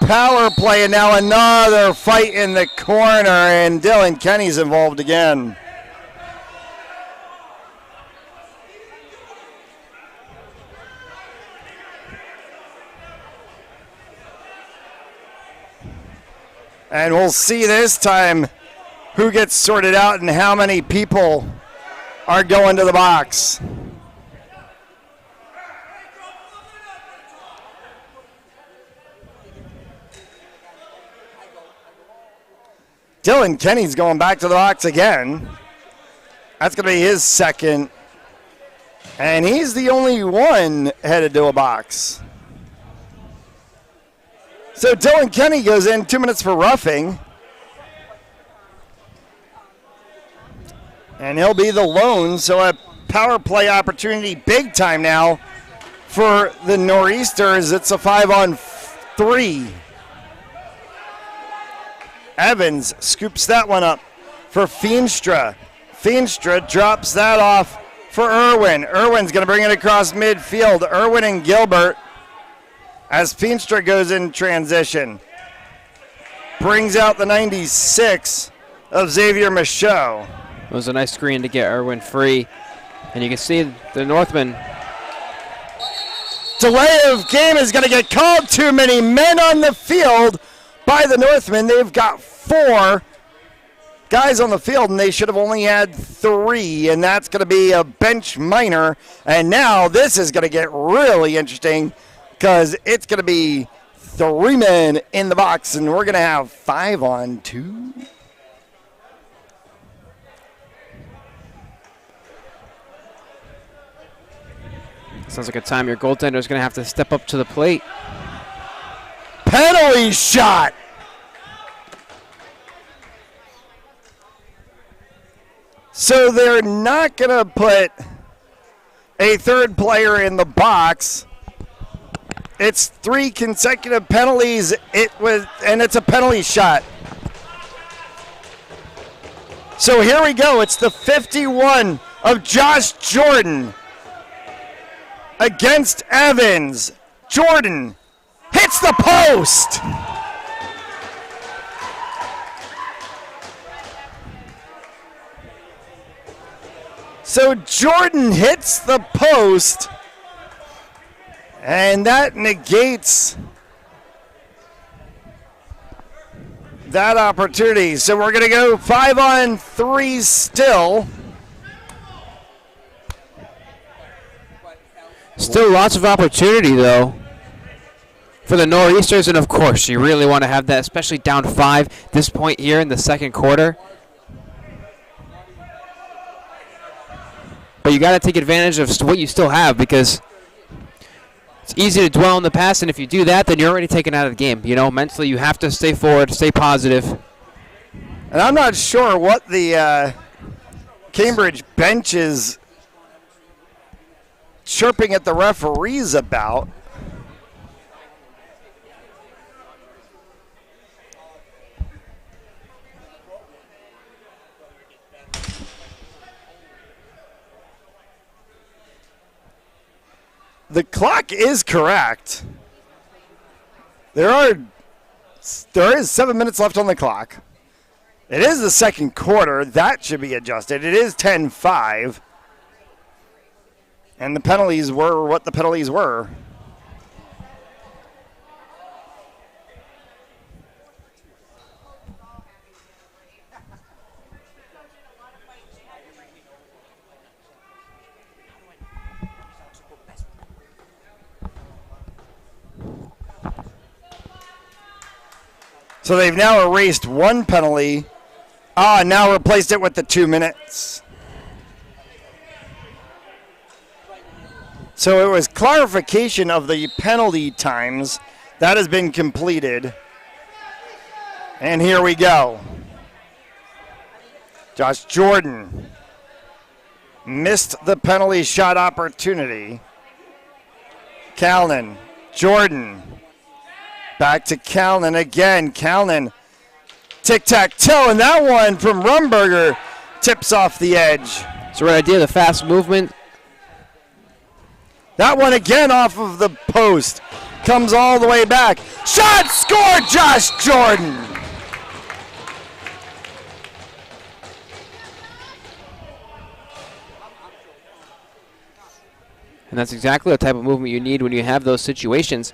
power play, and now another fight in the corner, and Dylan Kenny's involved again. And we'll see this time who gets sorted out and how many people are going to the box. Dylan Kenny's going back to the box again. That's going to be his second. And he's the only one headed to a box. So Dylan Kenny goes in, 2 minutes for roughing. And he'll be the lone, so a power play opportunity big time now for the Nor'easters. It's a 5-on-3. Evans scoops that one up for Feenstra. Feenstra drops that off for Irwin. Irwin's going to bring it across midfield. Irwin and Gilbert as Feenstra goes in transition. Brings out the 96 of Xavier Michaud. It was a nice screen to get Irwin free. And you can see the Northmen. Delay of game is going to get called. Too many men on the field by the Northmen. They've got 4 guys on the field, and they should have only had 3, and that's going to be a bench minor. And now this is going to get really interesting because it's going to be 3 men in the box, and we're going to have 5-on-2. Sounds like a time your goaltender is going to have to step up to the plate. Penalty shot. So they're not going to put a third player in the box. It's 3 consecutive penalties. And it's a penalty shot. So here we go. It's the 51 of Josh Jordan against Evans. Jordan hits the post. So Jordan hits the post, and that negates that opportunity. So we're going to go 5-on-3 still. Still lots of opportunity, though, for the Nor'easters, and of course, you really want to have that, especially down 5 this point here in the second quarter. But you got to take advantage of what you still have, because it's easy to dwell on the past, and if you do that, then you're already taken out of the game. You know, mentally, you have to stay forward, stay positive. And I'm not sure what the Cambridge bench is chirping at the referees about. The clock is correct. There is 7 minutes left on the clock. It is the second quarter. That should be adjusted. It is 10-5. And the penalties were what the penalties were. So they've now erased one penalty. Now replaced it with the 2 minutes. So it was clarification of the penalty times. That has been completed. And here we go. Josh Jordan missed the penalty shot opportunity. Calnan, Jordan. Back to Calnan again. Calnan, tic-tac-toe, and that one from Rumberger tips off the edge. It's the right idea, the fast movement. That one again off of the post. Comes all the way back. Shot scored, Josh Jordan. And that's exactly the type of movement you need when you have those situations.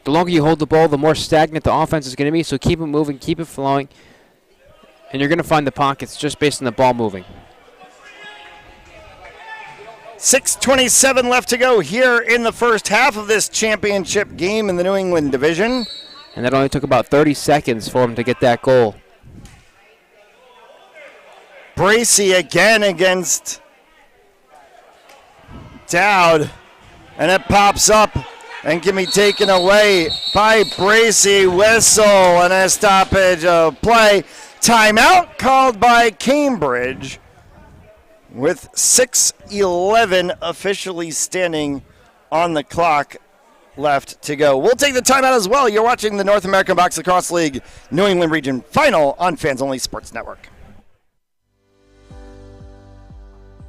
The longer you hold the ball, the more stagnant the offense is going to be, so keep it moving, keep it flowing, and you're going to find the pockets just based on the ball moving. 6:27 left to go here in the first half of this championship game in the New England division. And that only took about 30 seconds for him to get that goal. Bracey again against Dowd, and it pops up and can be taken away by Bracey. Whistle and a stoppage of play. Timeout called by Cambridge with 6:11 officially standing on the clock left to go. We'll take the timeout as well. You're watching the North American Box Lacrosse League New England Region Final on Fans Only Sports Network.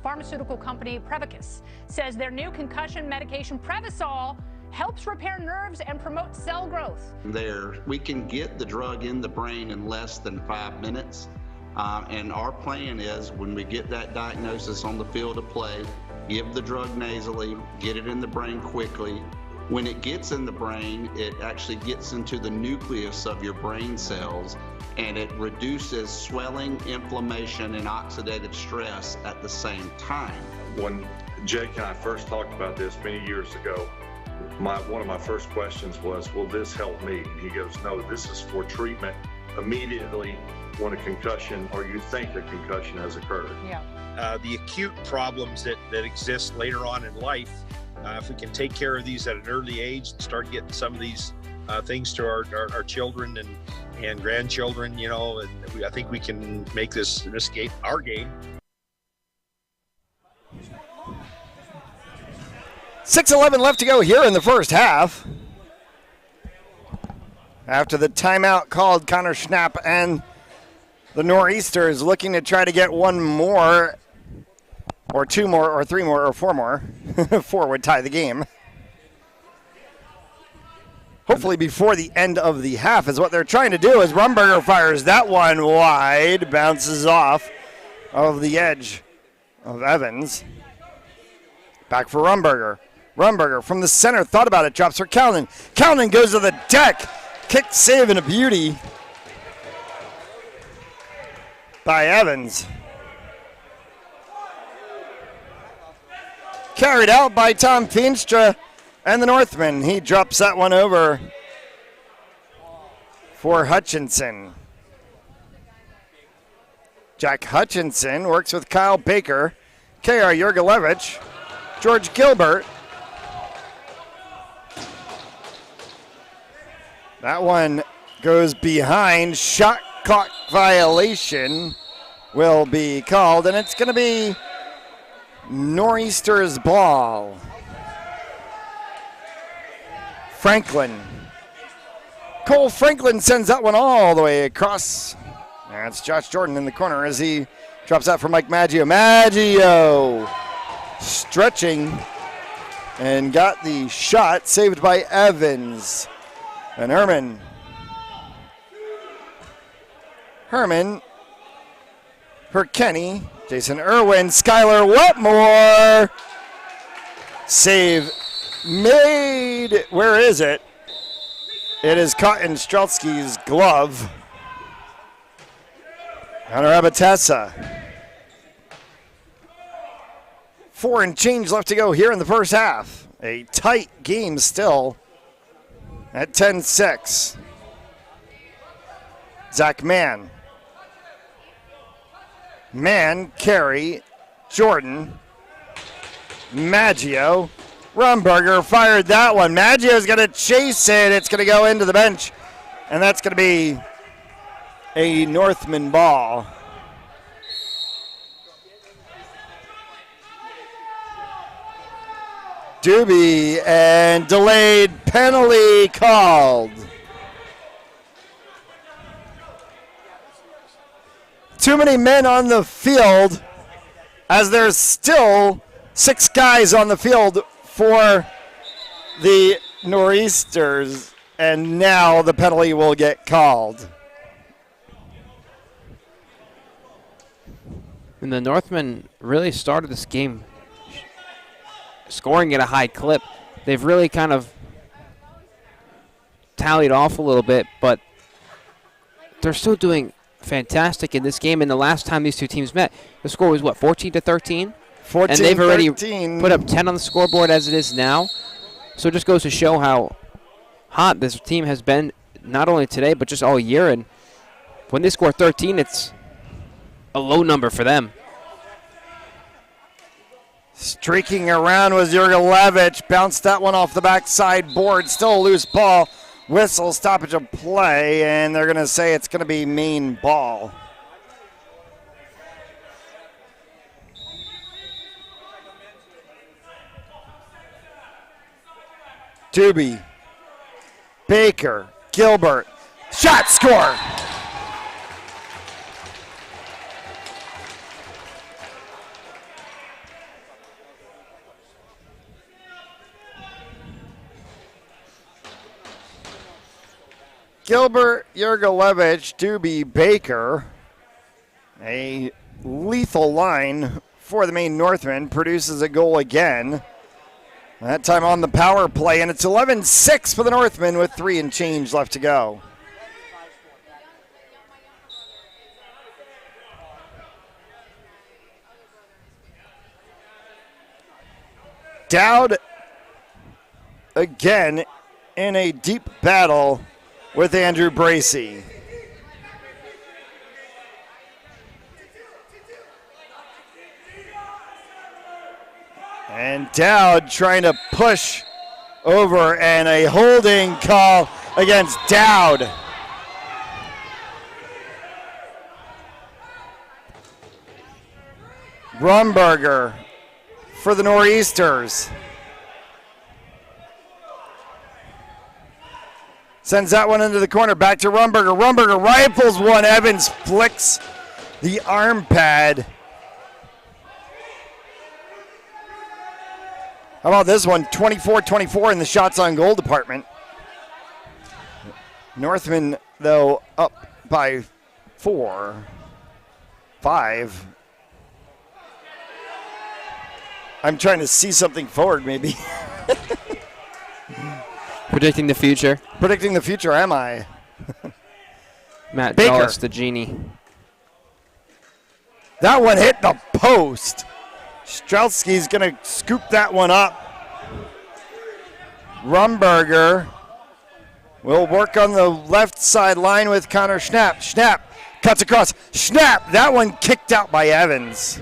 Pharmaceutical company Prevacus says their new concussion medication Prevacol helps repair nerves and promote cell growth. We can get the drug in the brain in less than 5 minutes. And our plan is when we get that diagnosis on the field of play, give the drug nasally, get it in the brain quickly. When it gets in the brain, it actually gets into the nucleus of your brain cells, and it reduces swelling, inflammation, and oxidative stress at the same time. When Jake and I first talked about this many years ago, one of my first questions was, will this help me? And he goes, no, this is for treatment immediately when a concussion or you think a concussion has occurred. Yeah. The acute problems that exist later on in life, if we can take care of these at an early age and start getting some of these things to our children and grandchildren, you know, and I think we can make this game our game. 6:11 left to go here in the first half. After the timeout called, Connor Schnapp and the Nor'easters looking to try to get one more, or two more, or three more, or four more. 4 would tie the game. Hopefully before the end of the half is what they're trying to do, as Rumberger fires that one wide, bounces off of the edge of Evans. Back for Rumberger. Rumberger from the center, thought about it, drops for Callan. Callan goes to the deck. Kick, save, and a beauty by Evans. Carried out by Tom Feenstra and the Northmen. He drops that one over for Hutchinson. Jack Hutchinson works with Kyle Baker, K.R. Jurgelevich, George Gilbert. That one goes behind. Shot clock violation will be called, and it's going to be Nor'easter's ball. Franklin. Cole Franklin sends that one all the way across. That's Josh Jordan in the corner as he drops out for Mike Maggio. Maggio stretching and got the shot saved by Evans. And Herman, Kenny, Jason Irwin, Skylar Wetmore. Save made. Where is it? It is caught in Strelski's glove. Hunter Abatessa. 4 and change left to go here in the first half. A tight game still at 10-6. Zach Mann. Mann, Carey, Jordan, Maggio. Rumberger fired that one. Maggio's going to chase it. It's going to go into the bench. And that's going to be a Northman ball. Doobie and delayed penalty called. Too many men on the field as there's still 6 guys on the field for the Nor'easters, and now the penalty will get called. And the Northmen really started this game scoring at a high clip. They've really kind of tallied off a little bit, but they're still doing fantastic in this game. And the last time these two teams met, the score was what, 14-13? 14-13. And they've already put up 10 on the scoreboard as it is now. So it just goes to show how hot this team has been, not only today, but just all year. And when they score 13, it's a low number for them. Streaking around was Jurgelevich. Bounced that one off the backside board. Still a loose ball. Whistle, stoppage of play, and they're going to say it's going to be Maine ball. Doobie, Baker, Gilbert, shot, score! Gilbert, Jurgelevich, Doobie, Baker. A lethal line for the Maine Northmen. Produces a goal again. That time on the power play, and it's 11-6 for the Northmen with 3 and change left to go. Dowd again in a deep battle with Andrew Bracey. And Dowd trying to push over, and a holding call against Dowd. Rumberger for the Nor'easters. Sends that one into the corner. Back to Rumberger. Rumberger rifles one. Evans flicks the arm pad. How about this one? 24-24 in the shots on goal department. Northmen, though, up by 4, 5. I'm trying to see something forward, maybe. Predicting the future. Predicting the future, am I? Matt Baker. Dulles, the genie. That one hit the post. Streltsky's going to scoop that one up. Rumberger will work on the left side line with Connor Schnapp. Schnapp cuts across. Schnapp, that one kicked out by Evans.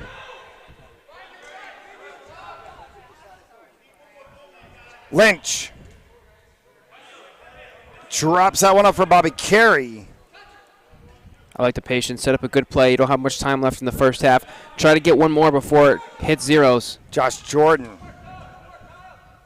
Lynch drops that one up for Bobby Carey. I like the patience. Set up a good play. You don't have much time left in the first half. Try to get one more before it hits zeros. Josh Jordan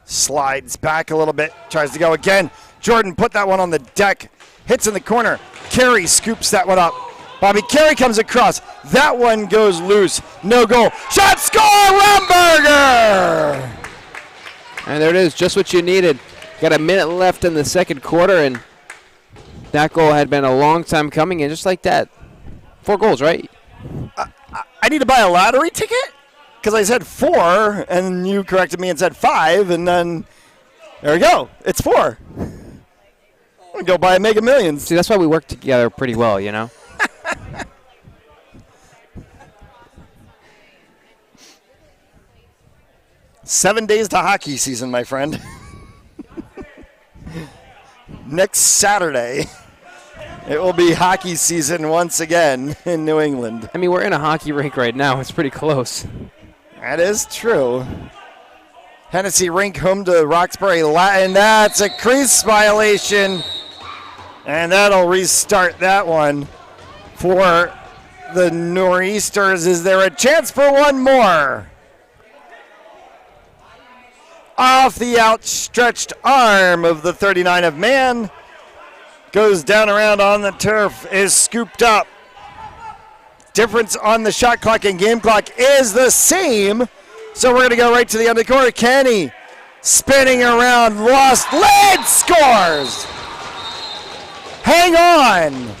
slides back a little bit. Tries to go again. Jordan put that one on the deck. Hits in the corner. Carey scoops that one up. Bobby Carey comes across. That one goes loose. No goal. Shot, score, Rumberger! And there it is. Just what you needed. Got a minute left in the second quarter, and that goal had been a long time coming, and just like that, 4 goals, right? I need to buy a lottery ticket? Because I said 4, and you corrected me and said 5, and then there we go. It's 4. I'm going to go buy a Mega Millions. See, that's why we work together pretty well, you know? Seven days to hockey season, my friend. Next Saturday, it will be hockey season once again in New England. I mean, we're in a hockey rink right now. It's pretty close. That is true. Hennessy Rink home to Roxbury Latin. That's a crease violation. And that'll restart that one for the Nor'easters. Is there a chance for one more? Off the outstretched arm of the 39 of man. Goes down around on the turf, is scooped up. Difference on the shot clock and game clock is the same. So we're going to go right to the end of the corner. Kenny spinning around, lost lead, scores. Hang on.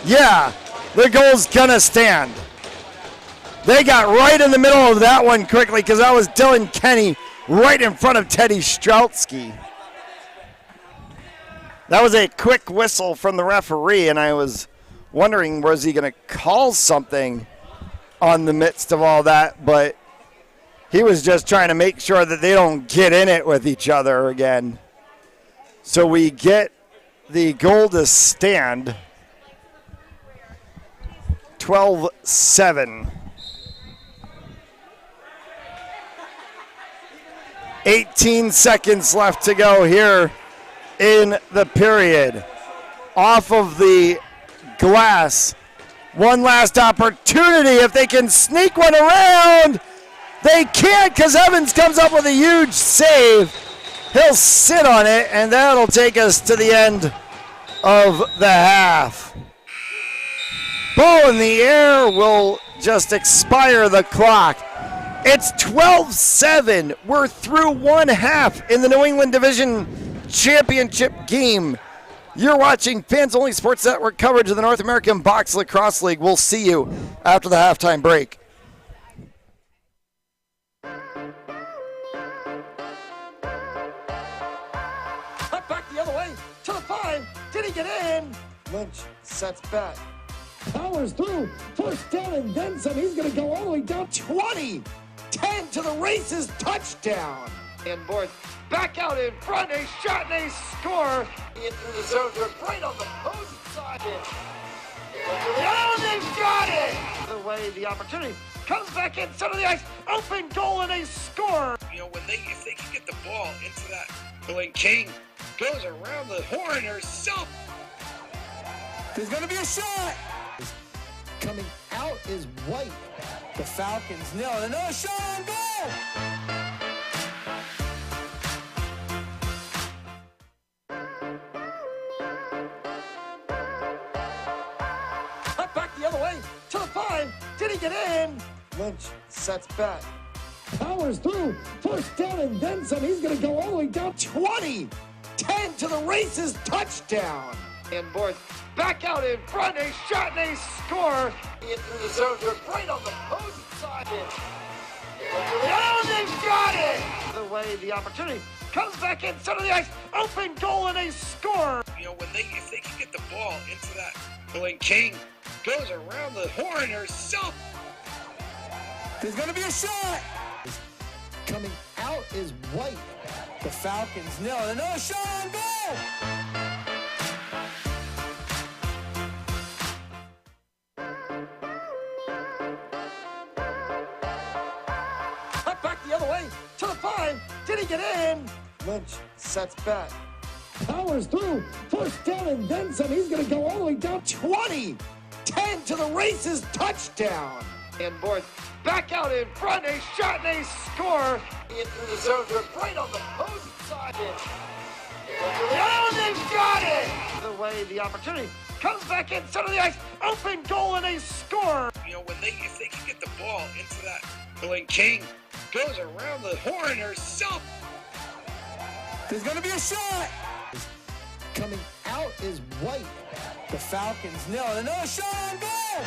Yeah, the goal's gonna stand. They got right in the middle of that one quickly because that was Dylan Kenny right in front of Teddy Streltsky. That was a quick whistle from the referee, and I was wondering, was he gonna call something on the midst of all that, but he was just trying to make sure that they don't get in it with each other again. So we get the goal to stand. 12-7. 18 seconds left to go here in the period. Off of the glass. One last opportunity. If they can sneak one around, they can't because Evans comes up with a huge save. He'll sit on it, and that'll take us to the end of the half. Ball in the air will just expire the clock. It's 12-7. We're through one half in the New England Division Championship game. You're watching Fans Only Sports Network coverage of the North American Box Lacrosse League. We'll see you after the halftime break. Cut back the other way to the 5. Did he get in? Lynch sets back. Powers through. First down and then some. He's going to go all the way down 20. 10 to the races. Touchdown. And board back out in front. A shot and a score. In through the zone. They're right on the post side. Oh, they've got it. The way the opportunity comes back in center of the ice. Open goal and a score. You know, if they can get the ball into that, when King goes around the horn herself. There's going to be a shot. is white. The Falcons nil. And no shot on goal! Cut back the other way to the 5. Did he get in? Lynch sets back. Powers through. First down and then some. He's going to go all the way down 20. 10 to the races. Touchdown. And boys back out in front. A shot and a score. In through the zone. They're right on the opposing side. Oh, they've got it! The way the opportunity comes back in center of the ice. Open goal and a score. You know, if they can get the ball into that, when King goes around the horn herself. There's going to be a shot. Coming out is white. The Falcons nil. And no shot on goal. Cut back the other way to the 5. Did he get in? Lynch sets back. Powers through. First down and then some. He's going to go all the way down 20. 10 to the races. Touchdown. And boys back out in front. A shot and a score. In through the zone. They're right on the opposing side. Oh, they've got it! The way the opportunity comes back in center of the ice. Open goal and a score. You know, if they can get the ball into that, when King goes around the horn herself. There's going to be a shot. Coming out is white. The Falcons nil. And no shot on goal.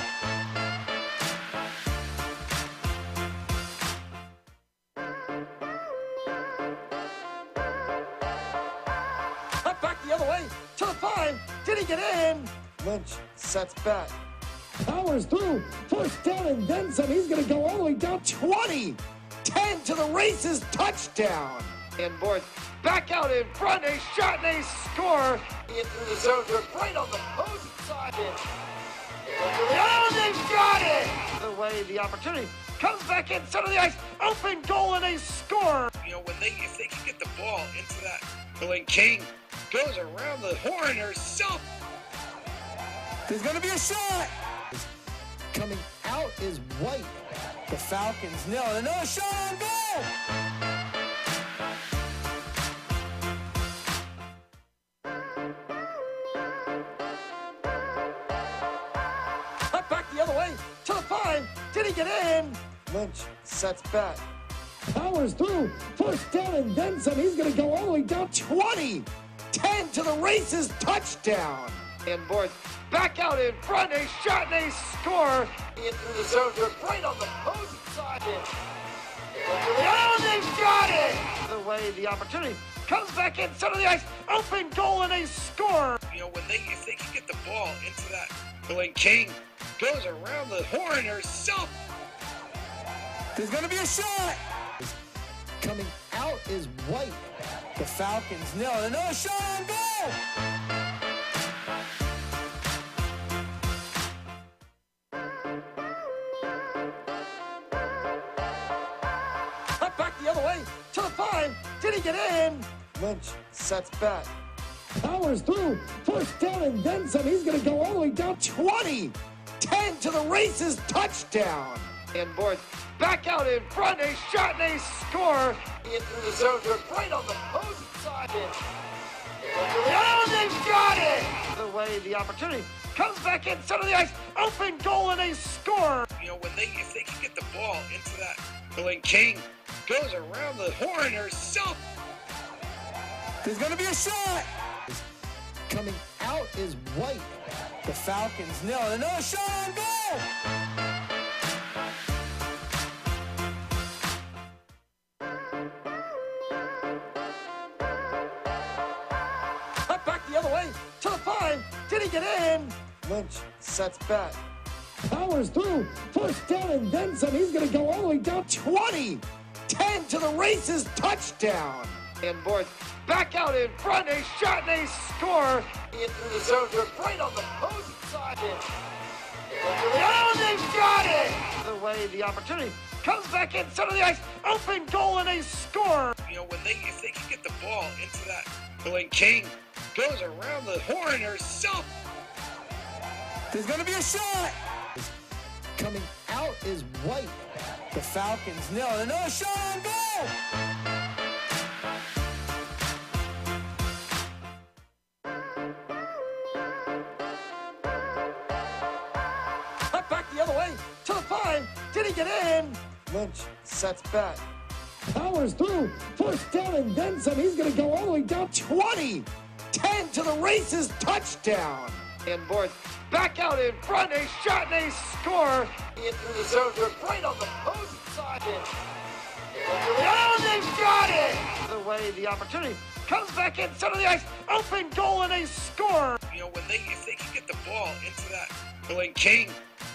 Cut back the other way to the 5. Did he get in? Lynch sets back. Powers through. First down and then some. He's going to go all the way down 20. 10 to the races. Touchdown. And boys back out in front. A shot and a score. In through the zone. They're right on the opposing side. Oh, they've got it! The way the opportunity comes back in center of the ice. Open goal and a score. You know, if they can get the ball into that, when King goes around the horn herself. There's going to be a shot. Coming out is white. The Falcons nil. And no shot on goal. Cut back the other way to the 5. Did he get in? Lynch sets back. Powers through. First down and then some. He's going to go all the way down 20. 10 to the races. Touchdown. And boys back out in front. A shot and a score. In through the zone. They're right on the opposing side. Oh, they've got it! The way the opportunity comes back in center of the ice. Open goal and a score. You know, if they can get the ball into that, when King goes around the horn herself. There's going to be a shot. Coming out is white. The Falcons nil. And no shot on goal. Cut back the other way to the 5. Did he get in? Lynch sets back. Powers through. First down and then some. He's going to go all the way down 20. 10 to the races. Touchdown. And boys back out in front. A shot and a score. In through the zone. They're right on the opposing side. Oh, they've got it! The way the opportunity comes back in center of the ice. Open goal and a score. You know, if they can get the ball into that, when King goes around the horn herself. There's going to be a shot. Coming out is white. The Falcons nil. And no shot on goal. Cut back the other way to the 5. Did he get in? Lynch sets back. Powers through. First down and then some. He's going to go all the way down 20. 10 to the races. Touchdown. And boys back out in front. A shot and a score. In through the zone. They're right on the opposing side. Oh, they've got it! The way the opportunity comes back in center of the ice. Open goal and a score. You know, if they can get the ball into that, when King goes around the horn herself. There's going to be a shot. Coming out is white. The Falcons nail it. No shot on goal! Cut back the other way to the 5. Did he get in? Lynch sets back. Powers through. First down and then some. He's going to go all the way down 20. 10 to the races. Touchdown. And boards back out in front. A shot and a score. In through the zone. They're right on the post side. Oh, they've got it! The way the opportunity comes back in center of the ice. Open goal and a score. You know, if they can get the ball into that, when King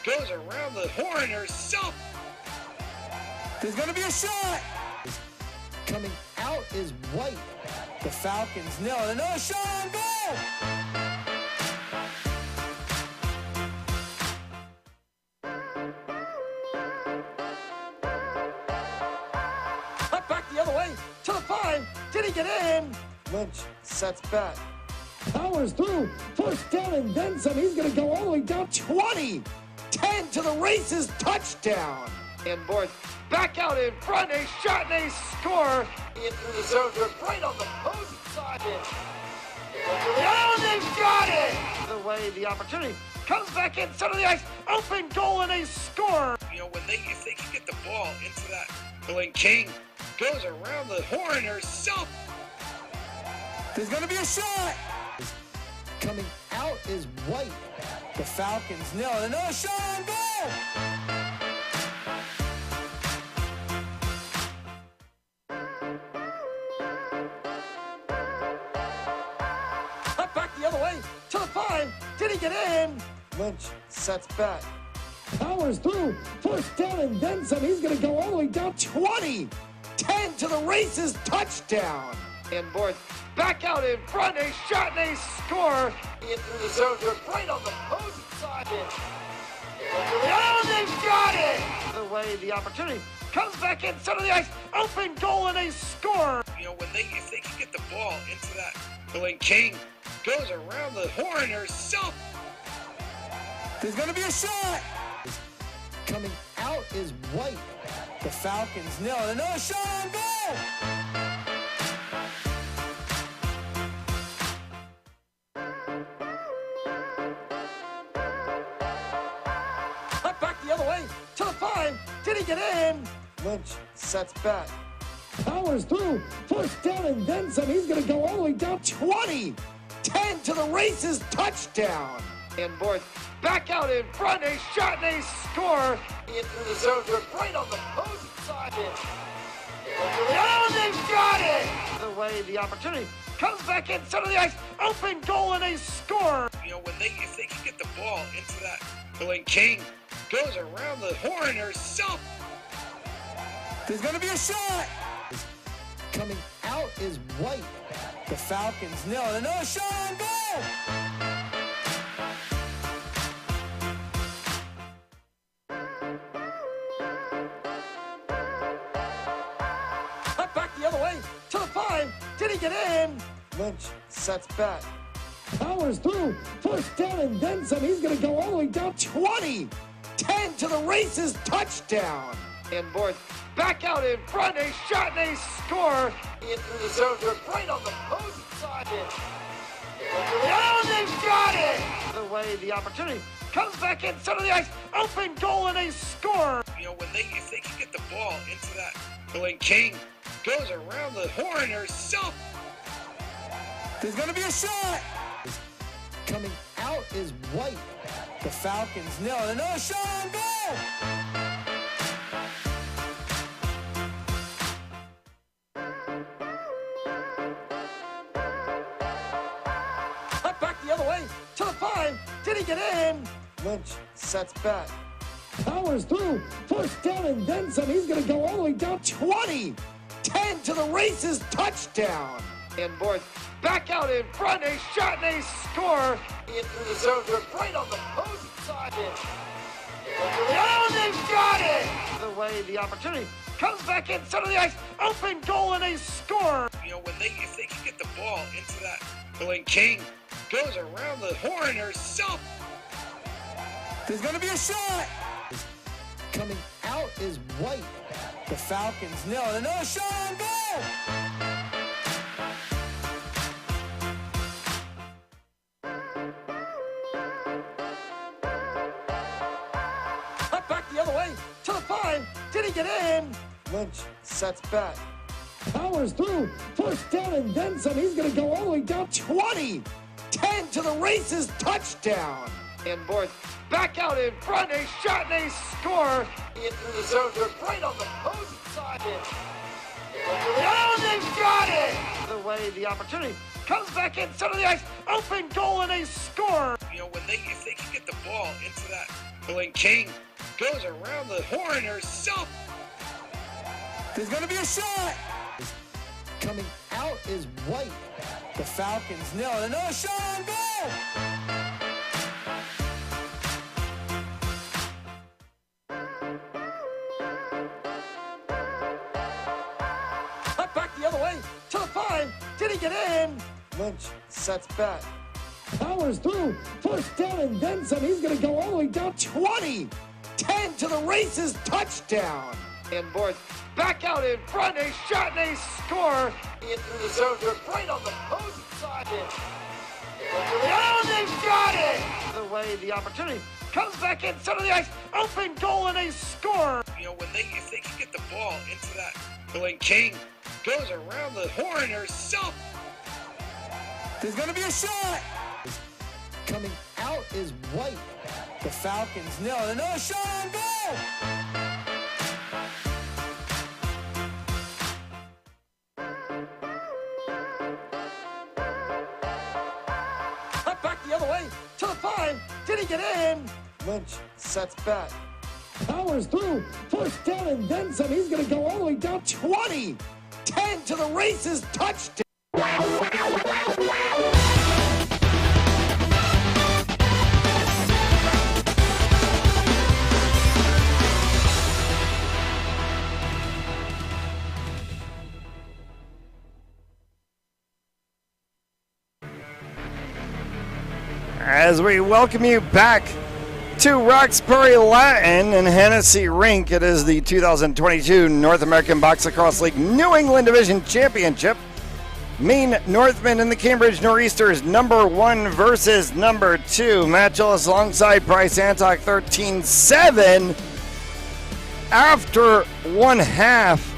goes around the horn herself. There's going to be a shot. Coming out is white. The Falcons nail it. No shot on goal. Cut back the other way to the 5. Did he get in? Lynch sets back. Powers through. First down and then some. He's going to go all the way down 20. 10 to the races. Touchdown. And boards back out in front. A shot and a score. In through the zone. They're right on the post side. Oh, they've got it! The way the opportunity comes back in center of the ice. Open goal and a score. You know, if they can get the ball into that, when King goes around the horn herself. There's going to be a shot. Coming out is white. The Falcons nail it. No shot on goal. Cut back the other way to the 5. Did he get in? Lynch sets back. Powers through. First down and then some. He's going to go all the way down 20. 10 to the races. Touchdown. And boards back out in front. A shot and a score. In through the zone. They're right on the post side. Oh, they've got it! The way the opportunity comes back in center of the ice. Open goal and a score. You know, if they can get the ball into that, when King goes around the horn herself. There's going to be a shot. Coming out is white. The Falcons nail it. No shot on goal. Cut back the other way to the 5. Did he get in? Lynch sets back. Powers through. First down and then some. He's going to go all the way down 20. 10 to the races. Touchdown. And boards back out in front. A shot and a score. In through the zone. They're right on the post side. Oh, they've got it! The way the opportunity comes back in center of the ice. Open goal and a score. You know, if they can get the ball into that, when King goes around the horn herself. There's going to be a shot. Coming out is white. The Falcons nail it. No shot on goal. Cut back the other way to the 5. Did he get in? Lynch sets back. Powers through. First down and then some. He's going to go all the way down 20. 10 to the races. Touchdown. And boards back out in front. A shot and a score. In through the zone. They're right on the post side. Oh, they've got it! The way the opportunity comes back in center of the ice. Open goal and a score. You know, if they can get the ball into that, when King goes around the horn herself. There's going to be a shot. Coming out is white. The Falcons nail it. No shot on goal. Cut back the other way to the 5. Did he get in? Lynch sets back. Powers through. First down and then some. He's going to go all the way down 20. 10 to the races. Touchdown. And boards back out in front. A shot and a score. In through the zone. They're right on the post side. Oh, they've got it! The way the opportunity comes back in center of the ice. Open goal and a score. You know, if they can get the ball into that, when King goes around the horn herself. There's going to be a shot. Coming out is White. The Falcons nail it. No shot on goal! Cut back the other way to the 5. Did he get in? Lynch sets back. Powers through. First down and then some. He's going to go all the way down 20. 10 to the races. Touchdown. And boards back out in front. A shot and a score. In through the zone. They're right on the opposing side. Oh, they've got it! The way the opportunity comes back in center of the ice. Open goal and a score. You know, if they can get the ball into that, when King goes around the horn herself. There's going to be a shot. Coming out is White. The Falcons nail it. No shot on goal. Cut back the other way to the 5. Did he get in? Lynch sets back. Powers through. First down and then some. He's going to go all the way down 20. 10 to the races. Touchdown. And boards back out in front. A shot and a score. In through the zone. They're right on the opposing side. Oh, they've got it! The way the opportunity comes back in center of the ice. Open goal and a score. You know, if they can get the ball into that, when King goes around the horn herself. There's going to be a shot. Coming out is White. The Falcons nail it. No shot on goal. Cut back the other way to the 5. Did he get in? Lynch sets back. Powers through. First down and then some. He's going to go all the way down 20. 10 to the races. Touchdown. As we welcome you back to Roxbury Latin and Hennessy Rink, it is the 2022 North American Box Lacrosse League New England Division Championship. Maine Northmen and the Cambridge Nor'easters, number 1 versus number 2. Matt Gillis alongside Bryce Antock, 13-7. After one half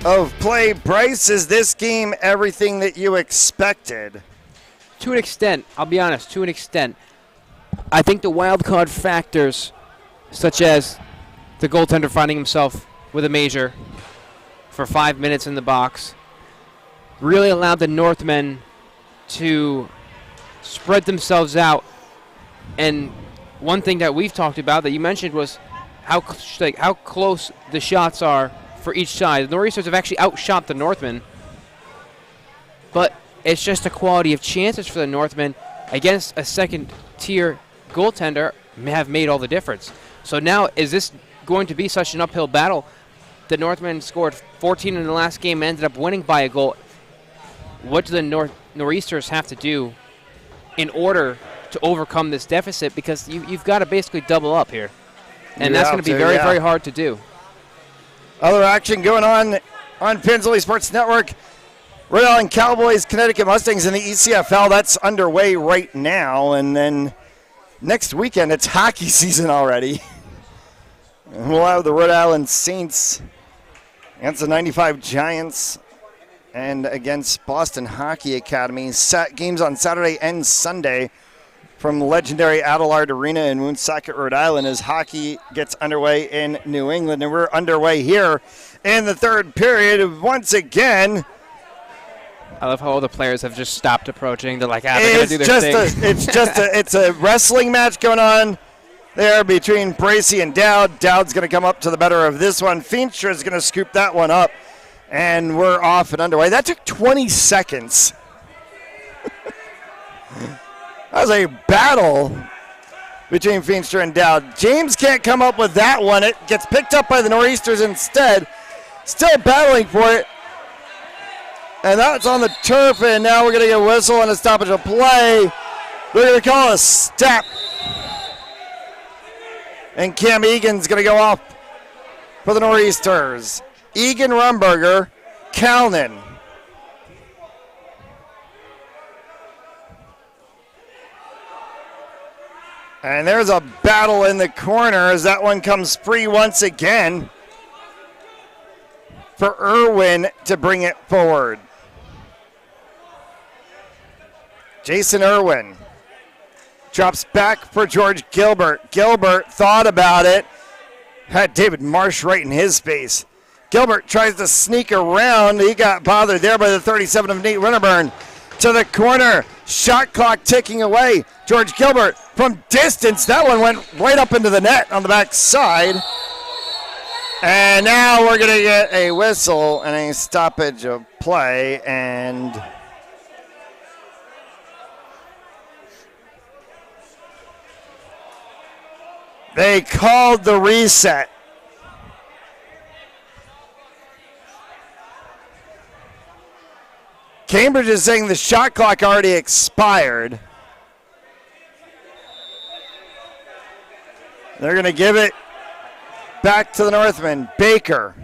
of play, Bryce, is this game everything that you expected? To an extent, I'll be honest, to an extent. I think the wild card factors, such as the goaltender finding himself with a major for 5 minutes in the box, really allowed the Northmen to spread themselves out. And one thing that we've talked about that you mentioned was how close the shots are for each side. The Nor'easters have actually outshot the Northmen, but it's just a quality of chances for the Northmen against a second-tier goaltender have made all the difference. So now, is this going to be such an uphill battle? The Northmen scored 14 in the last game, ended up winning by a goal. What do the Nor'easters have to do in order to overcome this deficit? Because you've got to basically double up here. And that's going to be very, very hard to do. Other action going on Pinsley Sports Network. Rhode Island Cowboys, Connecticut Mustangs in the ECFL. That's underway right now. And then next weekend, it's hockey season already. And we'll have the Rhode Island Saints against the 95 Giants and against Boston Hockey Academy. Games on Saturday and Sunday from legendary Adelard Arena in Woonsocket, Rhode Island, as hockey gets underway in New England. And we're underway here in the third period. Once again, I love how all the players have just stopped approaching. They're like, they're going to do their thing. It's a wrestling match going on there between Bracey and Dowd. Dowd's going to come up to the better of this one. Feenstra is going to scoop that one up, and we're off and underway. That took 20 seconds. That was a battle between Feenstra and Dowd. James can't come up with that one. It gets picked up by the Nor'easters instead. Still battling for it. And that's on the turf, and now we're going to get a whistle and a stoppage of play. We're going to call a step. And Cam Egan's going to go off for the Nor'easters. Egan Rumberger, Kalnin. And there's a battle in the corner as that one comes free once again for Irwin to bring it forward. Jason Irwin drops back for George Gilbert. Gilbert thought about it, had David Marsh right in his face. Gilbert tries to sneak around. He got bothered there by the 37 of Nate Winterburn. To the corner, shot clock ticking away. George Gilbert from distance. That one went right up into the net on the back side. And now we're going to get a whistle and a stoppage of play. And they called the reset. Cambridge is saying the shot clock already expired. They're going to give it back to the Northmen. Baker.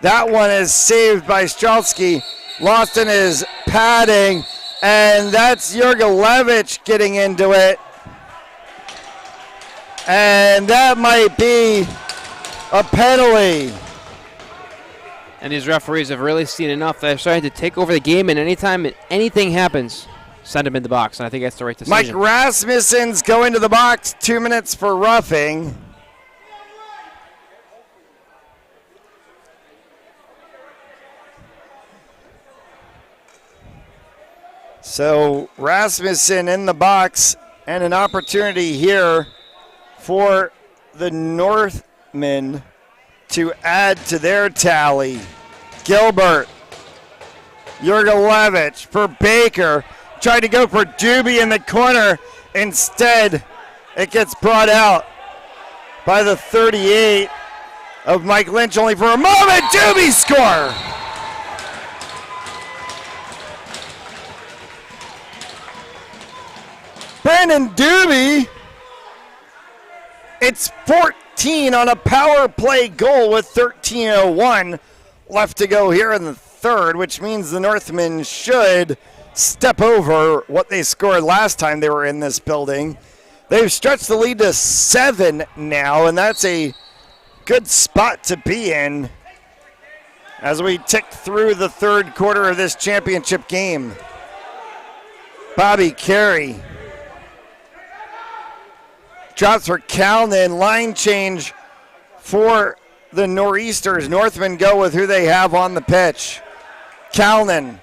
That one is saved by Strelski. Lost in his padding. And that's Jurgelevich getting into it. And that might be a penalty. And these referees have really seen enough. They're starting to take over the game, and anytime anything happens, send them in the box. And I think that's the right decision. Mike Rasmussen's going to the box. 2 minutes for roughing. So Rasmussen in the box, and an opportunity here for the Northmen to add to their tally. Gilbert, Jurgelevich for Baker, tried to go for Doobie in the corner. Instead, it gets brought out by the 38 of Mike Lynch only for a moment. Doobie score! Brandon Doobie, it's 14 on a power play goal with 13:01 left to go here in the third, which means the Northmen should step over what they scored last time they were in this building. They've stretched the lead to 7 now, and that's a good spot to be in as we tick through the third quarter of this championship game. Bobby Carey drops for Kalnin. Line change for the Nor'easters. Northmen go with who they have on the pitch. Kalnin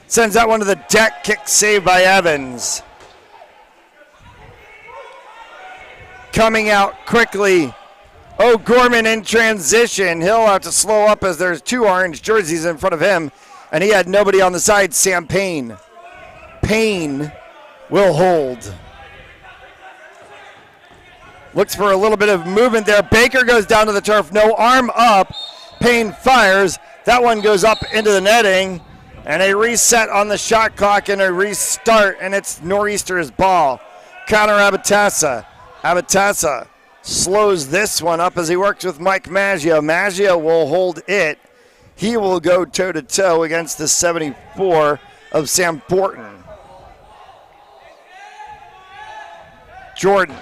sends that one to the deck. Kick saved by Evans. Coming out quickly, O'Gorman in transition. He'll have to slow up as there's 2 orange jerseys in front of him, and he had nobody on the side. Sam Payne. Payne will hold. Looks for a little bit of movement there. Baker goes down to the turf. No arm up. Payne fires. That one goes up into the netting. And a reset on the shot clock and a restart. And it's Nor'easter's ball. Connor Abatassa. Abatassa slows this one up as he works with Mike Maggio. Maggio will hold it. He will go toe-to-toe against the 74 of Sam Borton. Jordan.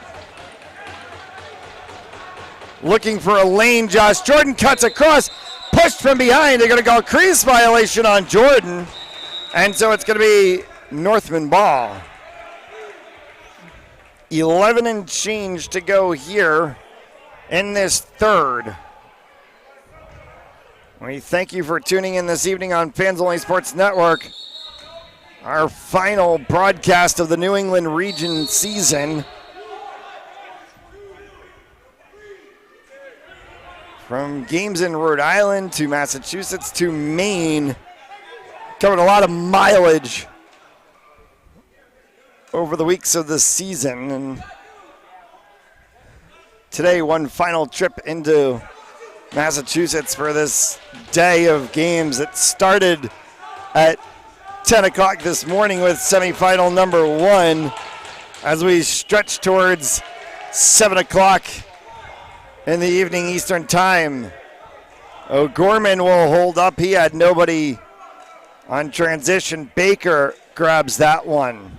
Looking for a lane. Josh Jordan cuts across, pushed from behind. They're going to call crease violation on Jordan. And so it's going to be Northman ball. 11 and change to go here in this third. We thank you for tuning in this evening on Fans Only Sports Network. Our final broadcast of the New England region season. From games in Rhode Island to Massachusetts to Maine. Covered a lot of mileage over the weeks of the season. And today, one final trip into Massachusetts for this day of games. It started at 10 o'clock this morning with semifinal number 1 as we stretch towards 7 o'clock in the evening Eastern time. O'Gorman will hold up. He had nobody on transition. Baker grabs that one.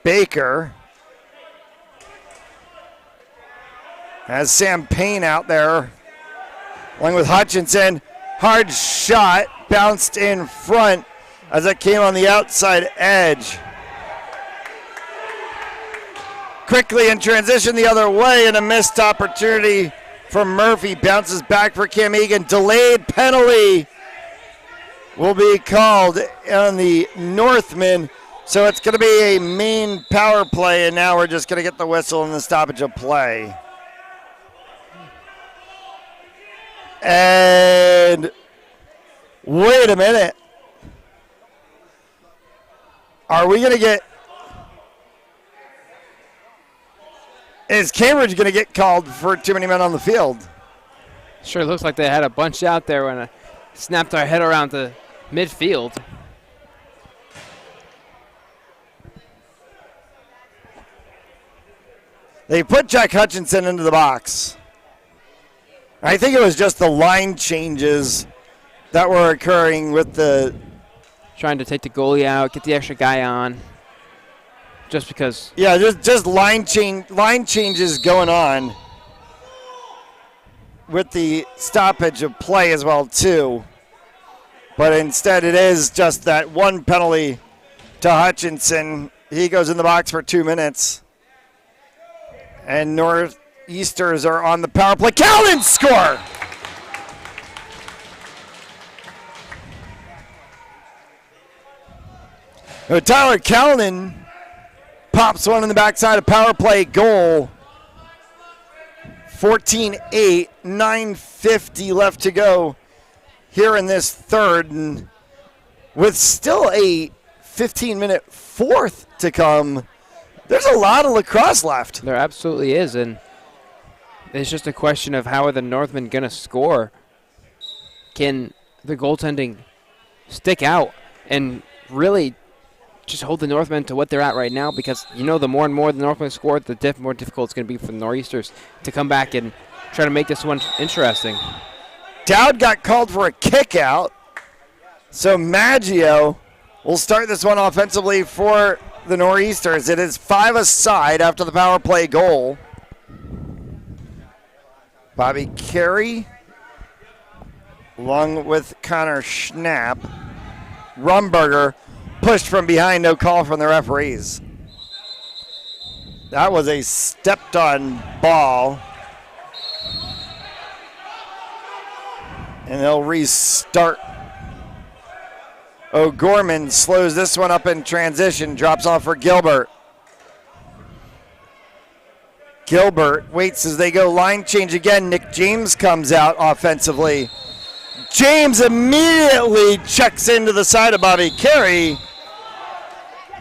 Baker has Sam Payne out there along with Hutchinson. Hard shot, bounced in front as it came on the outside edge. Quickly in transition the other way, and a missed opportunity for Murphy. Bounces back for Cam Egan. Delayed penalty will be called on the Northmen. So it's going to be a Maine power play, and now we're just going to get the whistle and the stoppage of play. And wait a minute. Are we going to get... Is Cambridge going to get called for too many men on the field? Sure looks like they had a bunch out there when I snapped our head around the midfield. They put Jack Hutchinson into the box. I think it was just the line changes that were occurring with the... Trying to take the goalie out, get the extra guy on. Just because... Yeah, just line changes going on with the stoppage of play as well, too. But instead it is just that one penalty to Hutchinson. He goes in the box for 2 minutes. And Northeasters are on the power play. Callan score! Tyler Callan pops one in the backside, a power play goal. 14-8, 9:50 left to go here in this third. And with still a 15-minute fourth to come, there's a lot of lacrosse left. There absolutely is, and it's just a question of how are the Northmen going to score. Can the goaltending stick out and really just hold the Northmen to what they're at right now? Because, you know, the more and more the Northmen score, the more difficult it's going to be for the Northeasters to come back and try to make this one interesting. Dowd got called for a kick out, so Maggio will start this one offensively for the Northeasters. It is 5 aside after the power play goal. Bobby Carey along with Connor Schnapp. Rumberger pushed from behind, no call from the referees. That was a stepped on ball. And they'll restart. O'Gorman slows this one up in transition, drops off for Gilbert. Gilbert waits as they go line change again. Nick James comes out offensively. James immediately checks into the side of Bobby Carey.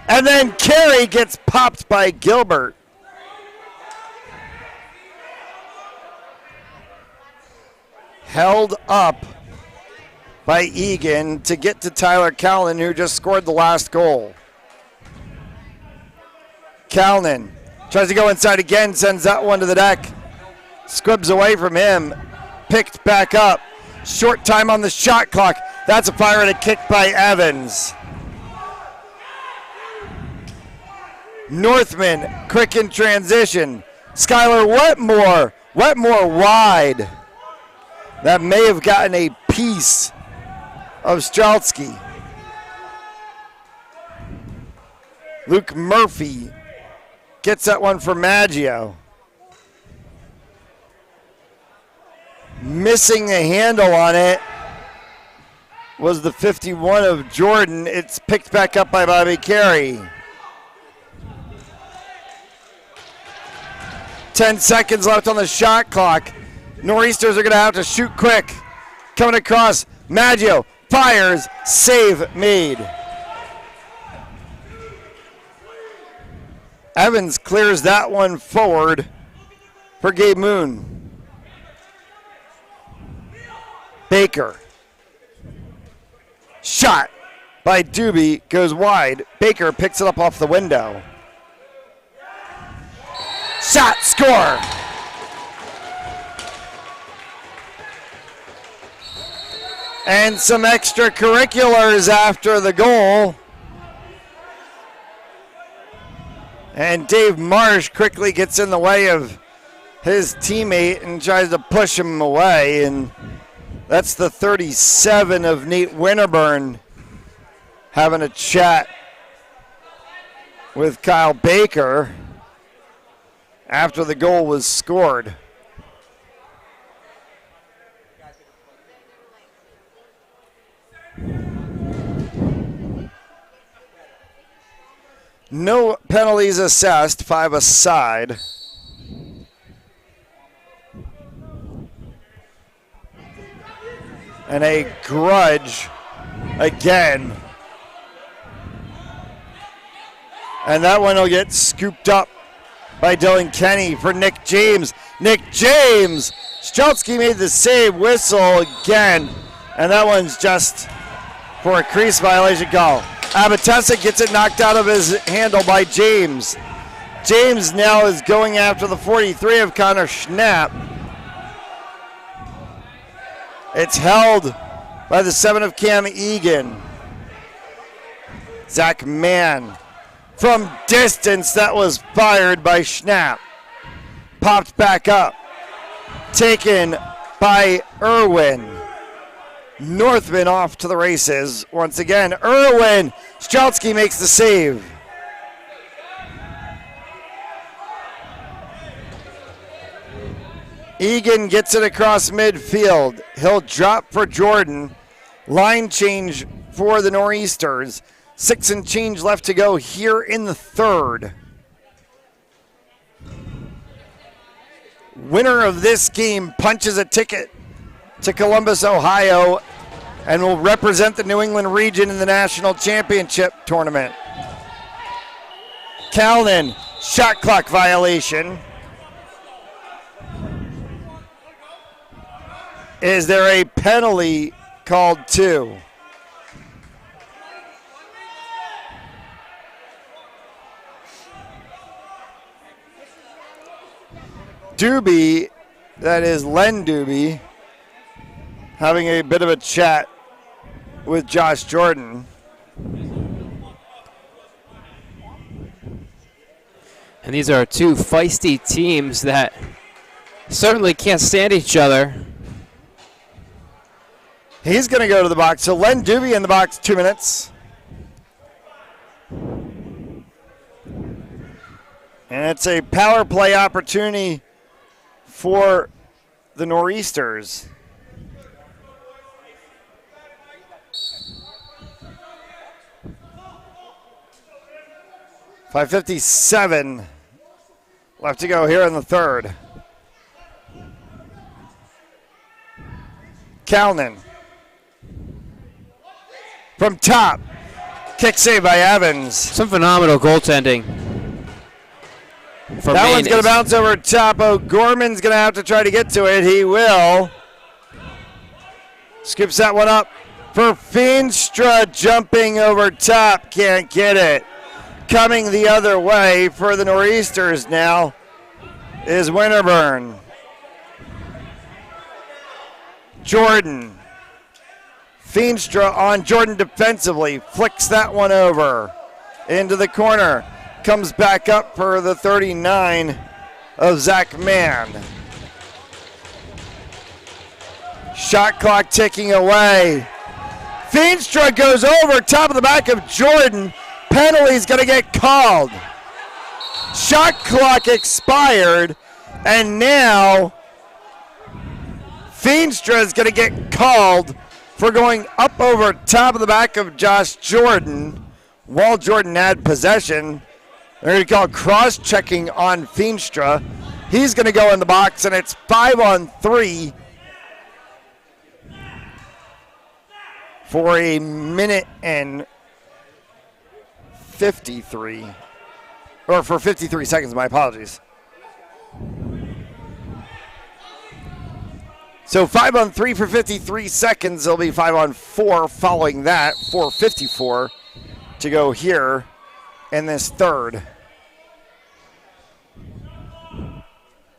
And then Carey gets popped by Gilbert. Held up by Egan to get to Tyler Callan, who just scored the last goal. Callan tries to go inside again, sends that one to the deck. Squibs away from him. Picked back up. Short time on the shot clock. That's a fire and a kick by Evans. Northman, quick in transition. Skylar Wetmore. Wetmore wide. That may have gotten a piece of Streltsky. Luke Murphy gets that one for Maggio. Missing the handle on it was the 51 of Jordan. It's picked back up by Bobby Carey. 10 seconds left on the shot clock. Nor'easters are going to have to shoot quick. Coming across, Maggio fires, save made. Evans clears that one forward for Gabe Moon. Baker. Shot by Doobie, goes wide. Baker picks it up off the window. Shot, score. And some extracurriculars after the goal. And Dave Marsh quickly gets in the way of his teammate and tries to push him away. And that's the 37 of Nate Winterburn having a chat with Kyle Baker after the goal was scored. No penalties assessed, 5 aside. And a grudge again. And that one will get scooped up by Dylan Kenny for Nick James. Nick James! Streltsky made the save, whistle again. And that one's just for a crease violation call. Abatessa gets it knocked out of his handle by James. James now is going after the 43 of Connor Schnapp. It's held by the 7 of Cam Egan. Zach Mann. From distance, that was fired by Schnapp. Popped back up. Taken by Irwin. Northmen off to the races. Once again, Irwin. Streltsky makes the save. Egan gets it across midfield. He'll drop for Jordan. Line change for the Nor'easters. 6 and change left to go here in the third. Winner of this game punches a ticket to Columbus, Ohio, and will represent the New England region in the national championship tournament. Calnan, shot clock violation. Is there a penalty called too? Doobie, that is Len Doobie, having a bit of a chat with Josh Jordan. And these are two feisty teams that certainly can't stand each other. He's going to go to the box. So Len Doobie in the box, 2 minutes. And it's a power play opportunity for the Nor'easters. .557 left to go here in the third. Calnan from top. Kick save by Evans. Some phenomenal goaltending. That one's going to bounce over top. O'Gorman's going to have to try to get to it. He will. Scoops that one up for Feenstra, jumping over top. Can't get it. Coming the other way for the Nor'easters now is Winterburn. Jordan. Feenstra on Jordan defensively. Flicks that one over into the corner. Comes back up for the 39 of Zach Mann. Shot clock ticking away. Feenstra goes over top of the back of Jordan. Penalty's going to get called. Shot clock expired, and now Feenstra is going to get called for going up over top of the back of Josh Jordan while Jordan had possession. They're going to call cross-checking on Feenstra. He's going to go in the box, and it's 5-on-3 for a minute and 53. Or for 53 seconds, my apologies. So 5-on-3 for 53 seconds. It'll be 5-on-4 following that. 4:54 to go here in this third.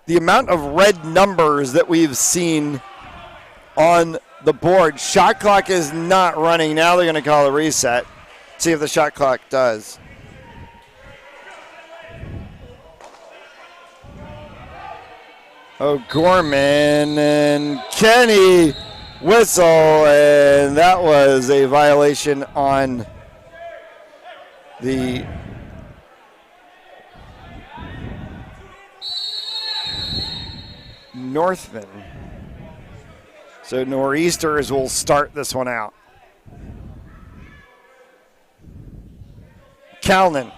the amount of red numbers that we've seen on the board. Shot clock is not running. Now they're going to call a reset. See if the shot clock does. O'Gorman and Kenny whistle, and that was a violation on the Northmen. So Nor'easters will start this one out. Calnan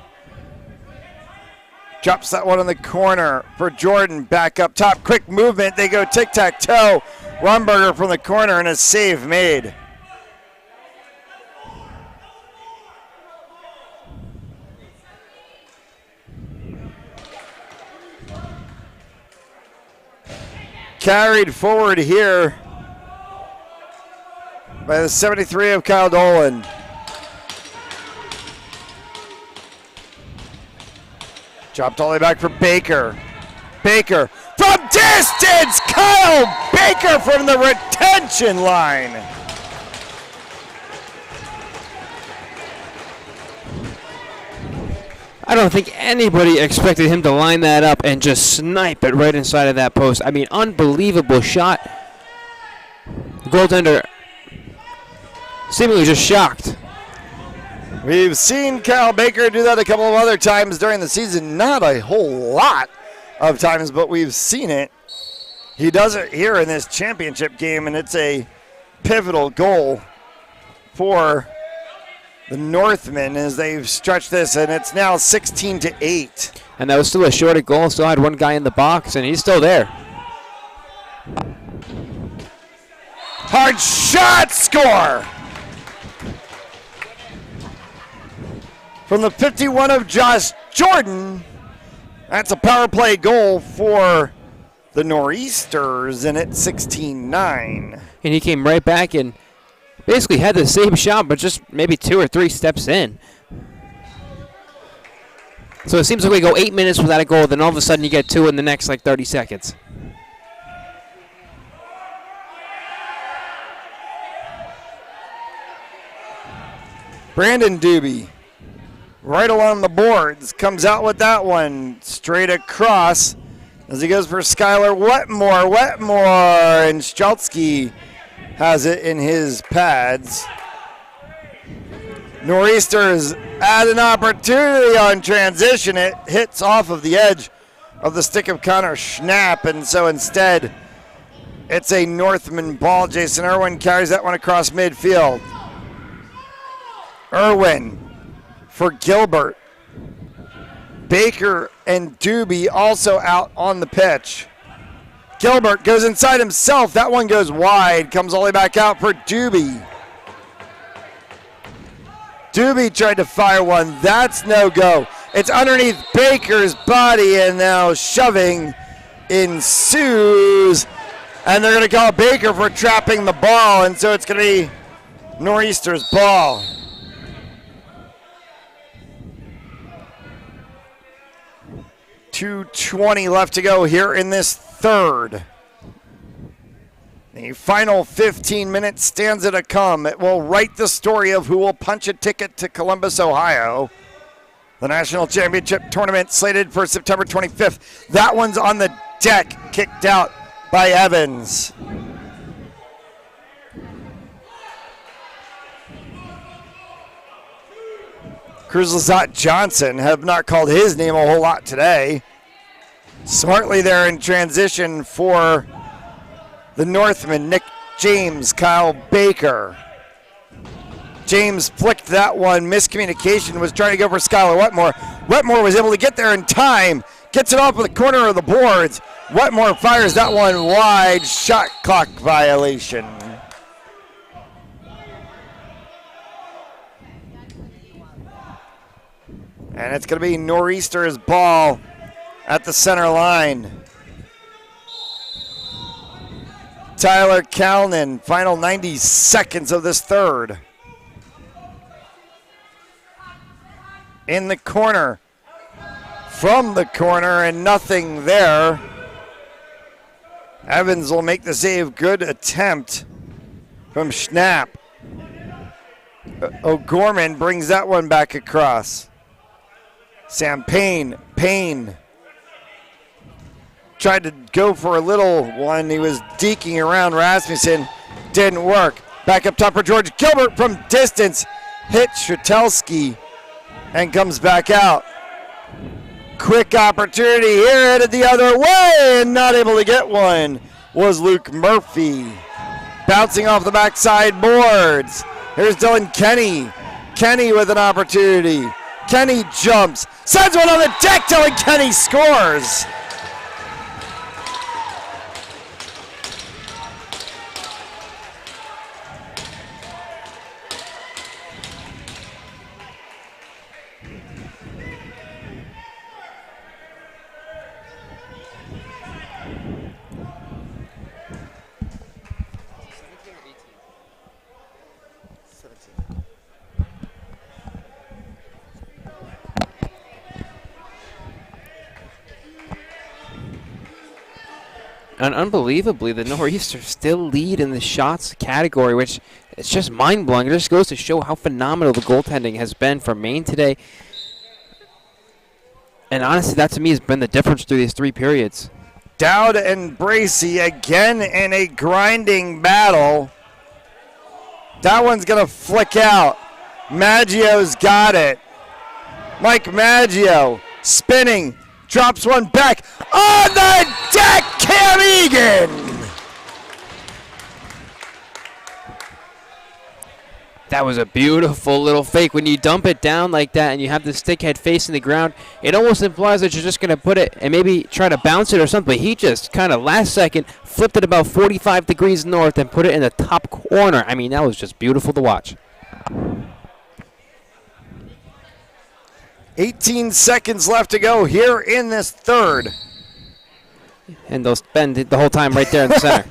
drops that one in the corner for Jordan. Back up top. Quick movement. They go tic-tac-toe. Rumberger from the corner and a save made. Carried forward here by the 73 of Kyle Dolan. Dropped all the way back for Baker. Baker from distance! Kyle Baker from the retention line. I don't think anybody expected him to line that up and just snipe it right inside of that post. I mean, unbelievable shot. The goaltender seemingly just shocked. We've seen Kyle Baker do that a couple of other times during the season. Not a whole lot of times, but we've seen it. He does it here in this championship game, and it's a pivotal goal for the Northmen as they've stretched this, and it's now 16-8. And that was still a shorted goal. Still had one guy in the box, and he's still there. Hard shot, score! From the 51 of Josh Jordan. That's a power play goal for the Nor'easters, and it's 16-9. And he came right back and basically had the same shot, but just maybe 2 or 3 steps in. So it seems like we go 8 minutes without a goal, then all of a sudden you get 2 in the next 30 seconds. Brandon Doobie, right along the boards, comes out with that one straight across as he goes for Skylar Wetmore. Wetmore, and Streltsky has it in his pads. Nor'easters had an opportunity on transition. It hits off of the edge of the stick of Connor Schnapp, and so instead it's a Northman ball. Jason Irwin carries that one across midfield. Irwin for Gilbert. Baker and Doobie also out on the pitch. Gilbert goes inside himself. That one goes wide. Comes all the way back out for Doobie. Doobie tried to fire one. That's no go. It's underneath Baker's body, and now shoving ensues. And they're going to call Baker for trapping the ball, and so it's going to be Nor'easter's ball. .220 left to go here in this third. The final 15 minutes stands to come. It will write the story of who will punch a ticket to Columbus, Ohio. The National Championship Tournament slated for September 25th. That one's on the deck, kicked out by Evans. Cruz Lazat Johnson have not called his name a whole lot today. Smartly there in transition for the Northmen, Nick James, Kyle Baker. James flicked that one. Miscommunication, was trying to go for Skylar Wetmore. Wetmore was able to get there in time. Gets it off of the corner of the boards. Wetmore fires that one wide. Shot clock violation. And it's going to be Nor'easter's ball at the center line. Tyler Calnan, final 90 seconds of this third. In the corner. From the corner, and nothing there. Evans will make the save. Good attempt from Schnapp. O'Gorman brings that one back across. Sam Payne. Payne tried to go for a little one. He was deking around Rasmussen. Didn't work. Back up top for George Gilbert from distance. Hit Strzelski and comes back out. Quick opportunity here, headed the other way, and not able to get one was Luke Murphy. Bouncing off the backside boards. Here's Dylan Kenny. Kenny with an opportunity. Kenny jumps, sends one on the deck. Dylan Kenny scores. And unbelievably, the Nor'easters still lead in the shots category, which it's just mind-blowing. It just goes to show how phenomenal the goaltending has been for Maine today. And honestly, that to me has been the difference through these 3 periods. Dowd and Bracey again in a grinding battle. That one's going to flick out. Maggio's got it. Mike Maggio spinning. Drops one back on the deck, Cam Egan! That was a beautiful little fake. When you dump it down like that and you have the stick head facing the ground, it almost implies that you're just going to put it and maybe try to bounce it or something. But he just kind of last second flipped it about 45 degrees north and put it in the top corner. I mean, that was just beautiful to watch. 18 seconds left to go here in this third. And they'll spend it the whole time right there in the center.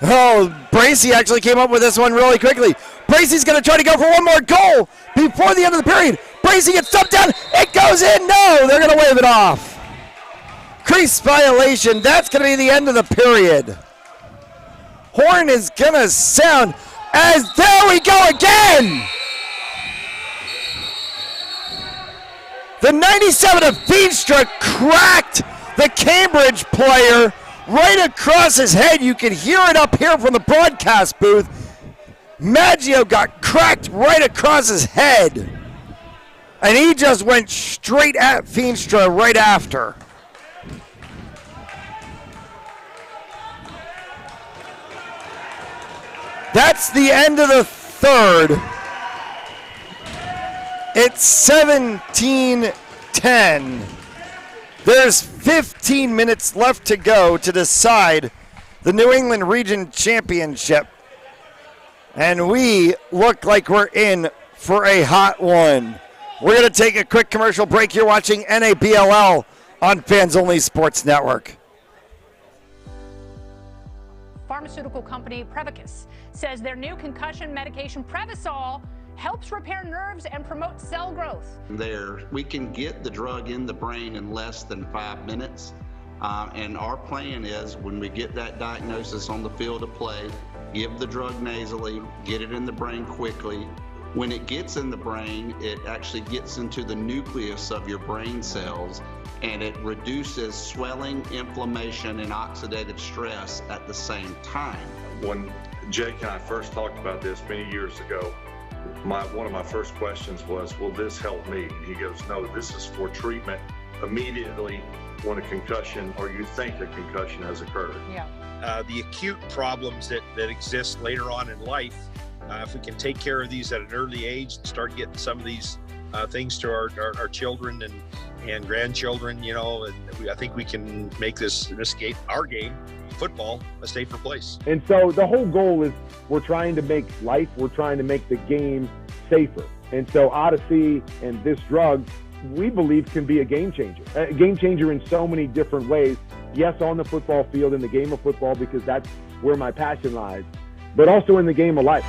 Oh, Bracey actually came up with this one really quickly. Bracey's going to try to go for one more goal before the end of the period. Bracey gets dumped down. It goes in. No, they're going to wave it off. Crease violation. That's going to be the end of the period. Horn is going to sound as there we go again. The 97 of Feenstra cracked the Cambridge player right across his head. You can hear it up here from the broadcast booth. Maggio got cracked right across his head. And he just went straight at Feenstra right after. That's the end of the third. It's 17-10. There's 15 minutes left to go to decide the New England Region Championship. And we look like we're in for a hot one. We're going to take a quick commercial break. You're watching NABLL on Fans Only Sports Network. Pharmaceutical company Prevacus says their new concussion medication Prevacol helps repair nerves and promote cell growth. We can get the drug in the brain in less than 5 minutes. And our plan is when we get that diagnosis on the field of play, give the drug nasally, get it in the brain quickly. When it gets in the brain, it actually gets into the nucleus of your brain cells, and it reduces swelling, inflammation, and oxidative stress at the same time. When Jake and I first talked about this many years ago, one of my first questions was, will this help me? And he goes, no, this is for treatment immediately when a concussion or you think a concussion has occurred. Yeah. The acute problems that exist later on in life, if we can take care of these at an early age and start getting some of these things to our children and grandchildren, and I think we can make this our game, football, a safer place. And so the whole goal is we're trying to make the game safer. And so Odyssey and this drug, we believe, can be a game changer in so many different ways. Yes, on the football field, in the game of football, because that's where my passion lies, but also in the game of life.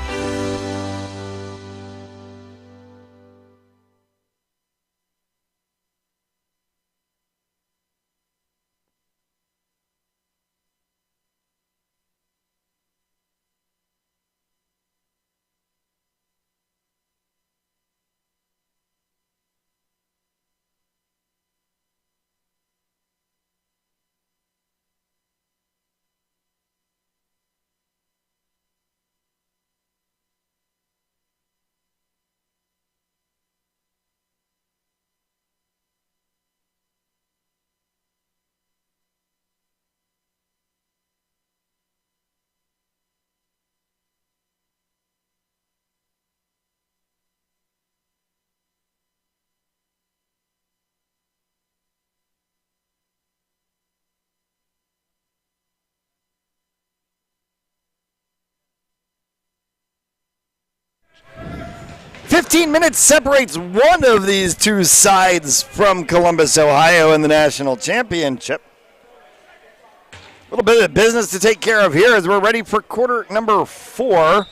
15 minutes separates one of these two sides from Columbus, Ohio in the national championship. A little bit of business to take care of here as we're ready for quarter number 4.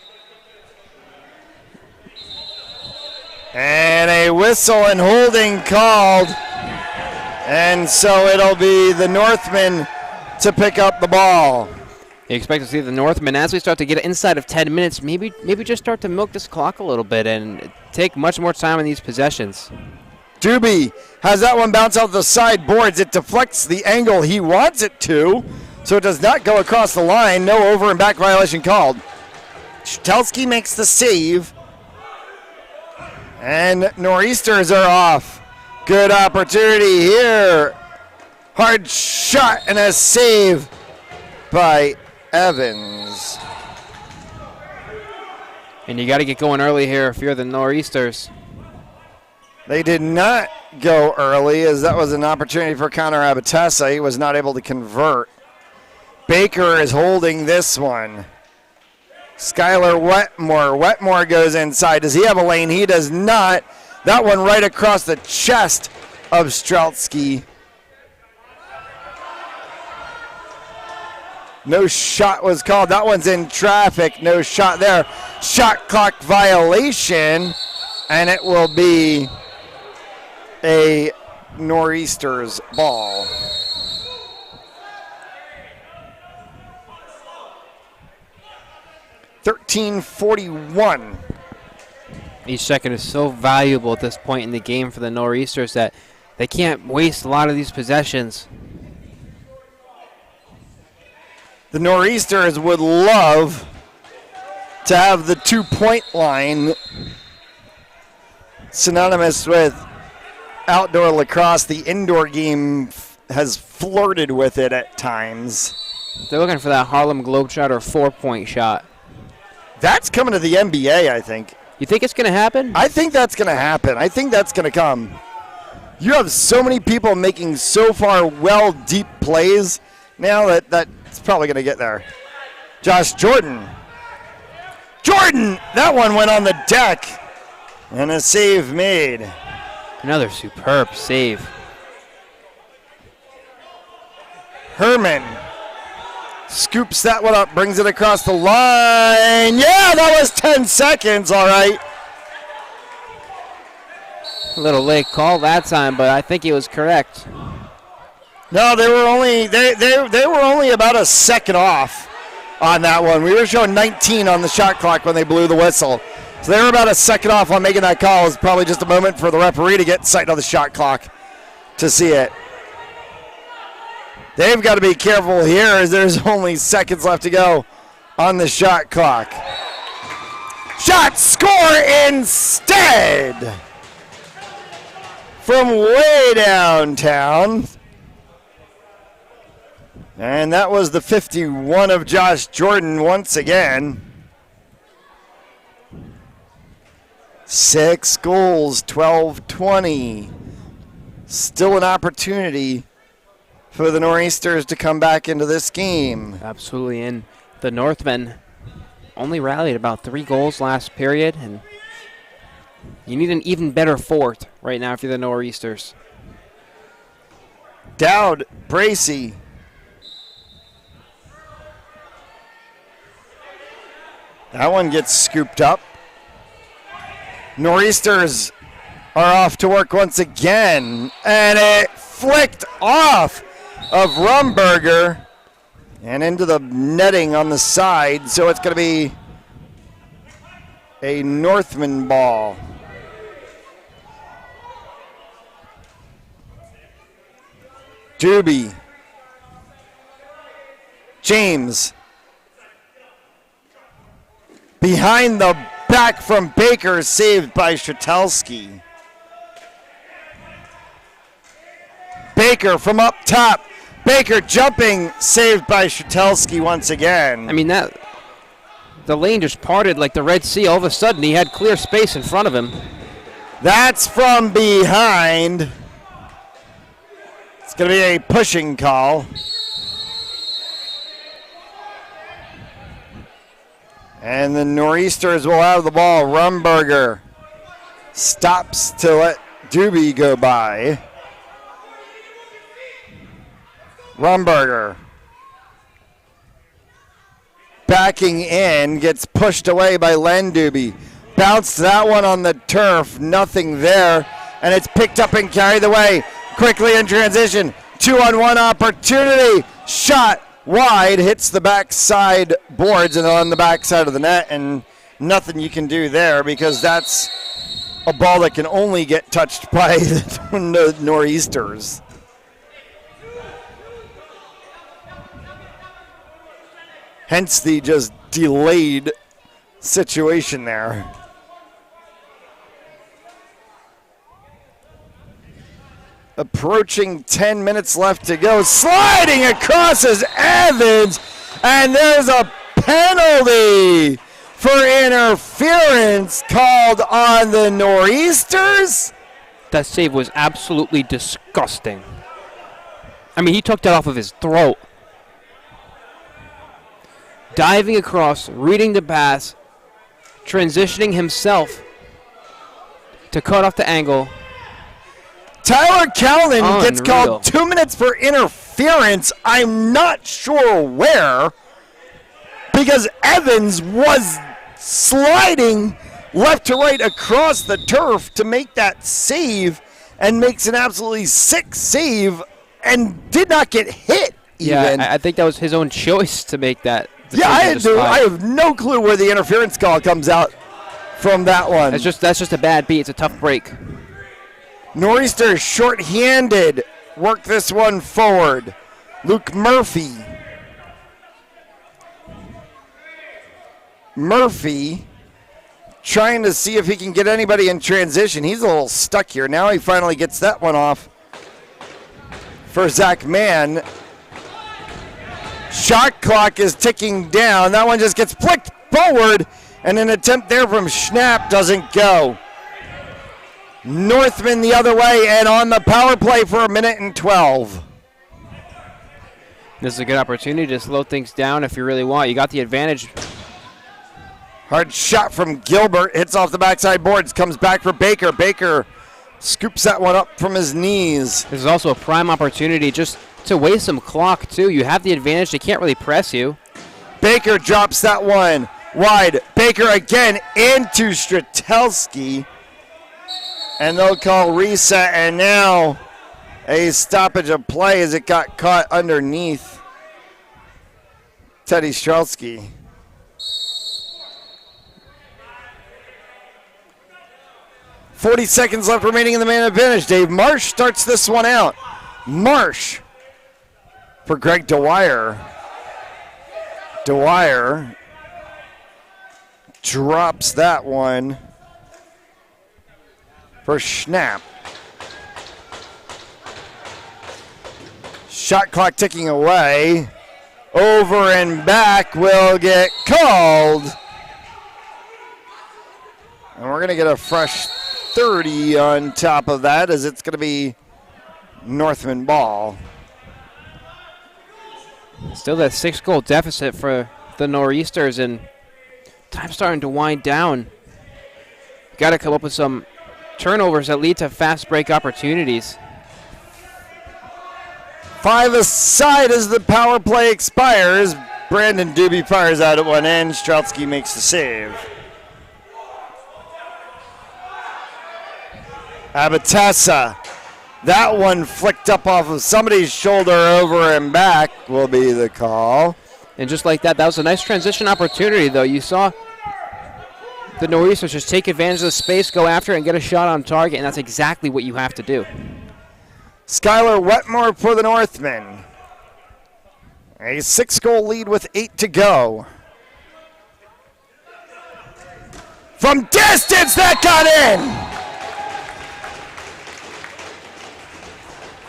And a whistle and holding called. And so it'll be the Northmen to pick up the ball. You expect to see the Northmen, as we start to get inside of 10 minutes, maybe just start to milk this clock a little bit and take much more time in these possessions. Doobie has that one bounce out the side boards. It deflects the angle he wants it to, so it does not go across the line. No over and back violation called. Shtelski makes the save. And Nor'easters are off. Good opportunity here. Hard shot and a save by Evans. And you got to get going early here if you're the Nor'easters. They did not go early, as that was an opportunity for Connor Abatessa. He was not able to convert. Baker is holding this one. Skylar Wetmore. Wetmore goes inside. Does he have a lane? He does not. That one right across the chest of Streltsky. No shot was called. That one's in traffic. No shot there. Shot clock violation, and it will be a Nor'easters ball. .13:41. Each second is so valuable at this point in the game for the Nor'easters that they can't waste a lot of these possessions. The Nor'easters would love to have the 2-point line synonymous with outdoor lacrosse. The indoor game has flirted with it at times. They're looking for that Harlem Globetrotter 4-point shot. That's coming to the NBA, I think. You think it's going to happen? I think that's going to happen. I think that's going to come. You have so many people making so far deep plays now that's probably going to get there. Josh Jordan. Jordan! That one went on the deck. And a save made. Another superb save. Herman scoops that one up, brings it across the line. Yeah, that was 10 seconds, all right. A little late call that time, but I think he was correct. No, they were only about a second off on that one. We were showing 19 on the shot clock when they blew the whistle. So they were about a second off on making that call. It was probably just a moment for the referee to get sight on the shot clock to see it. They've got to be careful here as there's only seconds left to go on the shot clock. Shot score instead from way downtown. And that was the 51 of Josh Jordan once again. 6 goals, 12-20. Still an opportunity for the Nor'easters to come back into this game. Absolutely, and the Northmen only rallied about 3 goals last period, and you need an even better fourth right now if you're the Nor'easters. Dowd, Bracey. That one gets scooped up. Nor'easters are off to work once again, and it flicked off of Rumberger and into the netting on the side, so it's going to be a Northman ball. Doobie. James. Behind the back from Baker, saved by Shtelski. Baker from up top. Baker jumping, saved by Shtelski once again. I mean, the lane just parted like the Red Sea. All of a sudden, he had clear space in front of him. That's from behind. It's going to be a pushing call. And the Nor'easters will have the ball. Rumberger Stops to let Doobie go by. Rumberger. Backing in, gets pushed away by Len Doobie. Bounced that one on the turf, nothing there. And it's picked up and carried away. Quickly in transition. 2-on-1 opportunity. Shot wide, hits the backside boards and on the backside of the net. And nothing you can do there because that's a ball that can only get touched by the Nor'easters. Hence the just delayed situation there. Approaching 10 minutes left to go. Sliding across is Evans. And there's a penalty for interference called on the Nor'easters. That save was absolutely disgusting. I mean, he took that off of his throat. Diving across, reading the pass, transitioning himself to cut off the angle. Tyler Callan gets called 2 minutes for interference. I'm not sure where, because Evans was sliding left to right across the turf to make that save and makes an absolutely sick save and did not get hit even. Yeah, I think that was his own choice to make that. Yeah, I have no clue where the interference call comes out from that one. That's just a bad beat. It's a tough break. Nor'easter short-handed. Work this one forward. Luke Murphy. Murphy trying to see if he can get anybody in transition. He's a little stuck here. Now he finally gets that one off for Zach Mann. Shot clock is ticking down. That one just gets flicked forward, and an attempt there from Schnapp doesn't go. Northmen the other way, and on the power play for 1:12. This is a good opportunity to slow things down if you really want. You got the advantage. Hard shot from Gilbert. Hits off the backside boards. Comes back for Baker. Baker scoops that one up from his knees. This is also a prime opportunity just to waste some clock, too. You have the advantage. They can't really press you. Baker drops that one wide. Baker again into Stratelski. And they'll call reset, and now a stoppage of play as it got caught underneath Teddy Strelski. .40 seconds left remaining in the man advantage. Dave Marsh starts this one out. Marsh for Greg Dwyer. Dwyer drops that one for Schnapp. Shot clock ticking away. Over and back will get called. And we're going to get a fresh 30 on top of that as it's going to be Northman ball. Still that 6-goal deficit for the Nor'easters, and time's starting to wind down. Got to come up with some turnovers that lead to fast break opportunities. 5 aside as the power play expires. Brandon Doobie fires out at one end. Strelski makes the save. Abatessa. That one flicked up off of somebody's shoulder over and back will be the call. And just like that, that was a nice transition opportunity, though. You saw the Nor'easters just take advantage of the space, go after it, and get a shot on target, and that's exactly what you have to do. Skylar Wetmore for the Northmen. A 6-goal lead with 8 to go. From distance, that got in!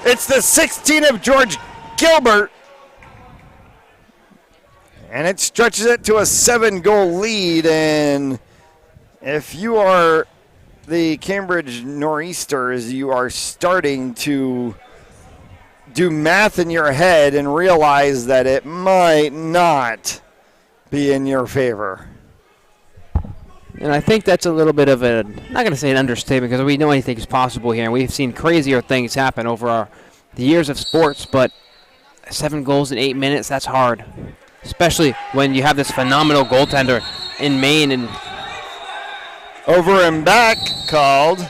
It's the 16 of George Gilbert. And it stretches it to a 7-goal lead. And if you are the Cambridge Nor'easters, you are starting to do math in your head and realize that it might not be in your favor. And I think that's a little bit of a, not going to say an understatement because we know anything is possible here. And we've seen crazier things happen over the years of sports, but 7 goals in 8 minutes, that's hard. Especially when you have this phenomenal goaltender in Maine. And over and back called.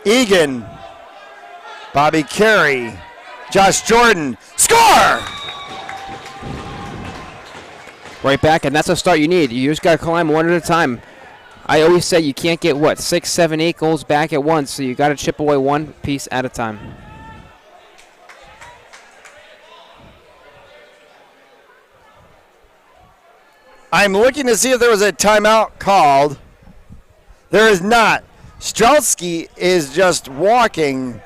Egan. Bobby Carey. Josh Jordan. Score! Right back, and that's a start you need. You just got to climb one at a time. I always say you can't get, 6, 7, 8 goals back at once, so you got to chip away one piece at a time. I'm looking to see if there was a timeout called. There is not. Strelski is just walking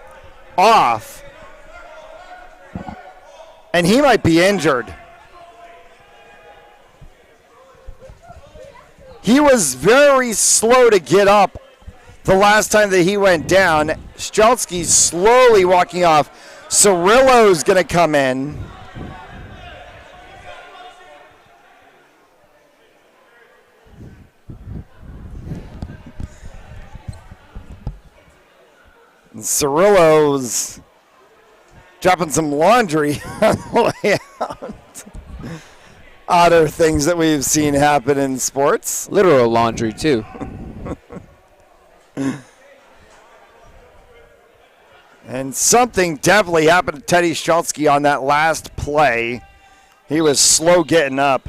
off, and he might be injured. He was very slow to get up the last time that he went down. Strelski's slowly walking off. Cirillo's going to come in. And Cirillo's dropping some laundry on the way out. Odder things that we've seen happen in sports. Literal laundry, too. And something definitely happened to Teddy Strelski on that last play. He was slow getting up.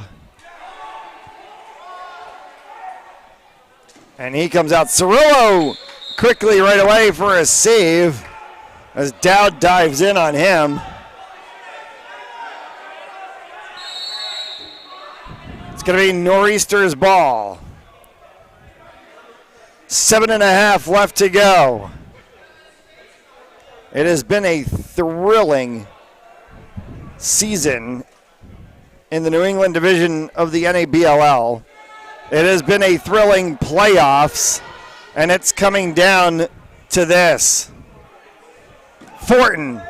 And he comes out. Cirillo quickly right away for a save as Dowd dives in on him. It's going to be Nor'easter's ball. 7.5 left to go. It has been a thrilling season in the New England division of the NABLL. It has been a thrilling playoffs, and it's coming down to this. Fortin,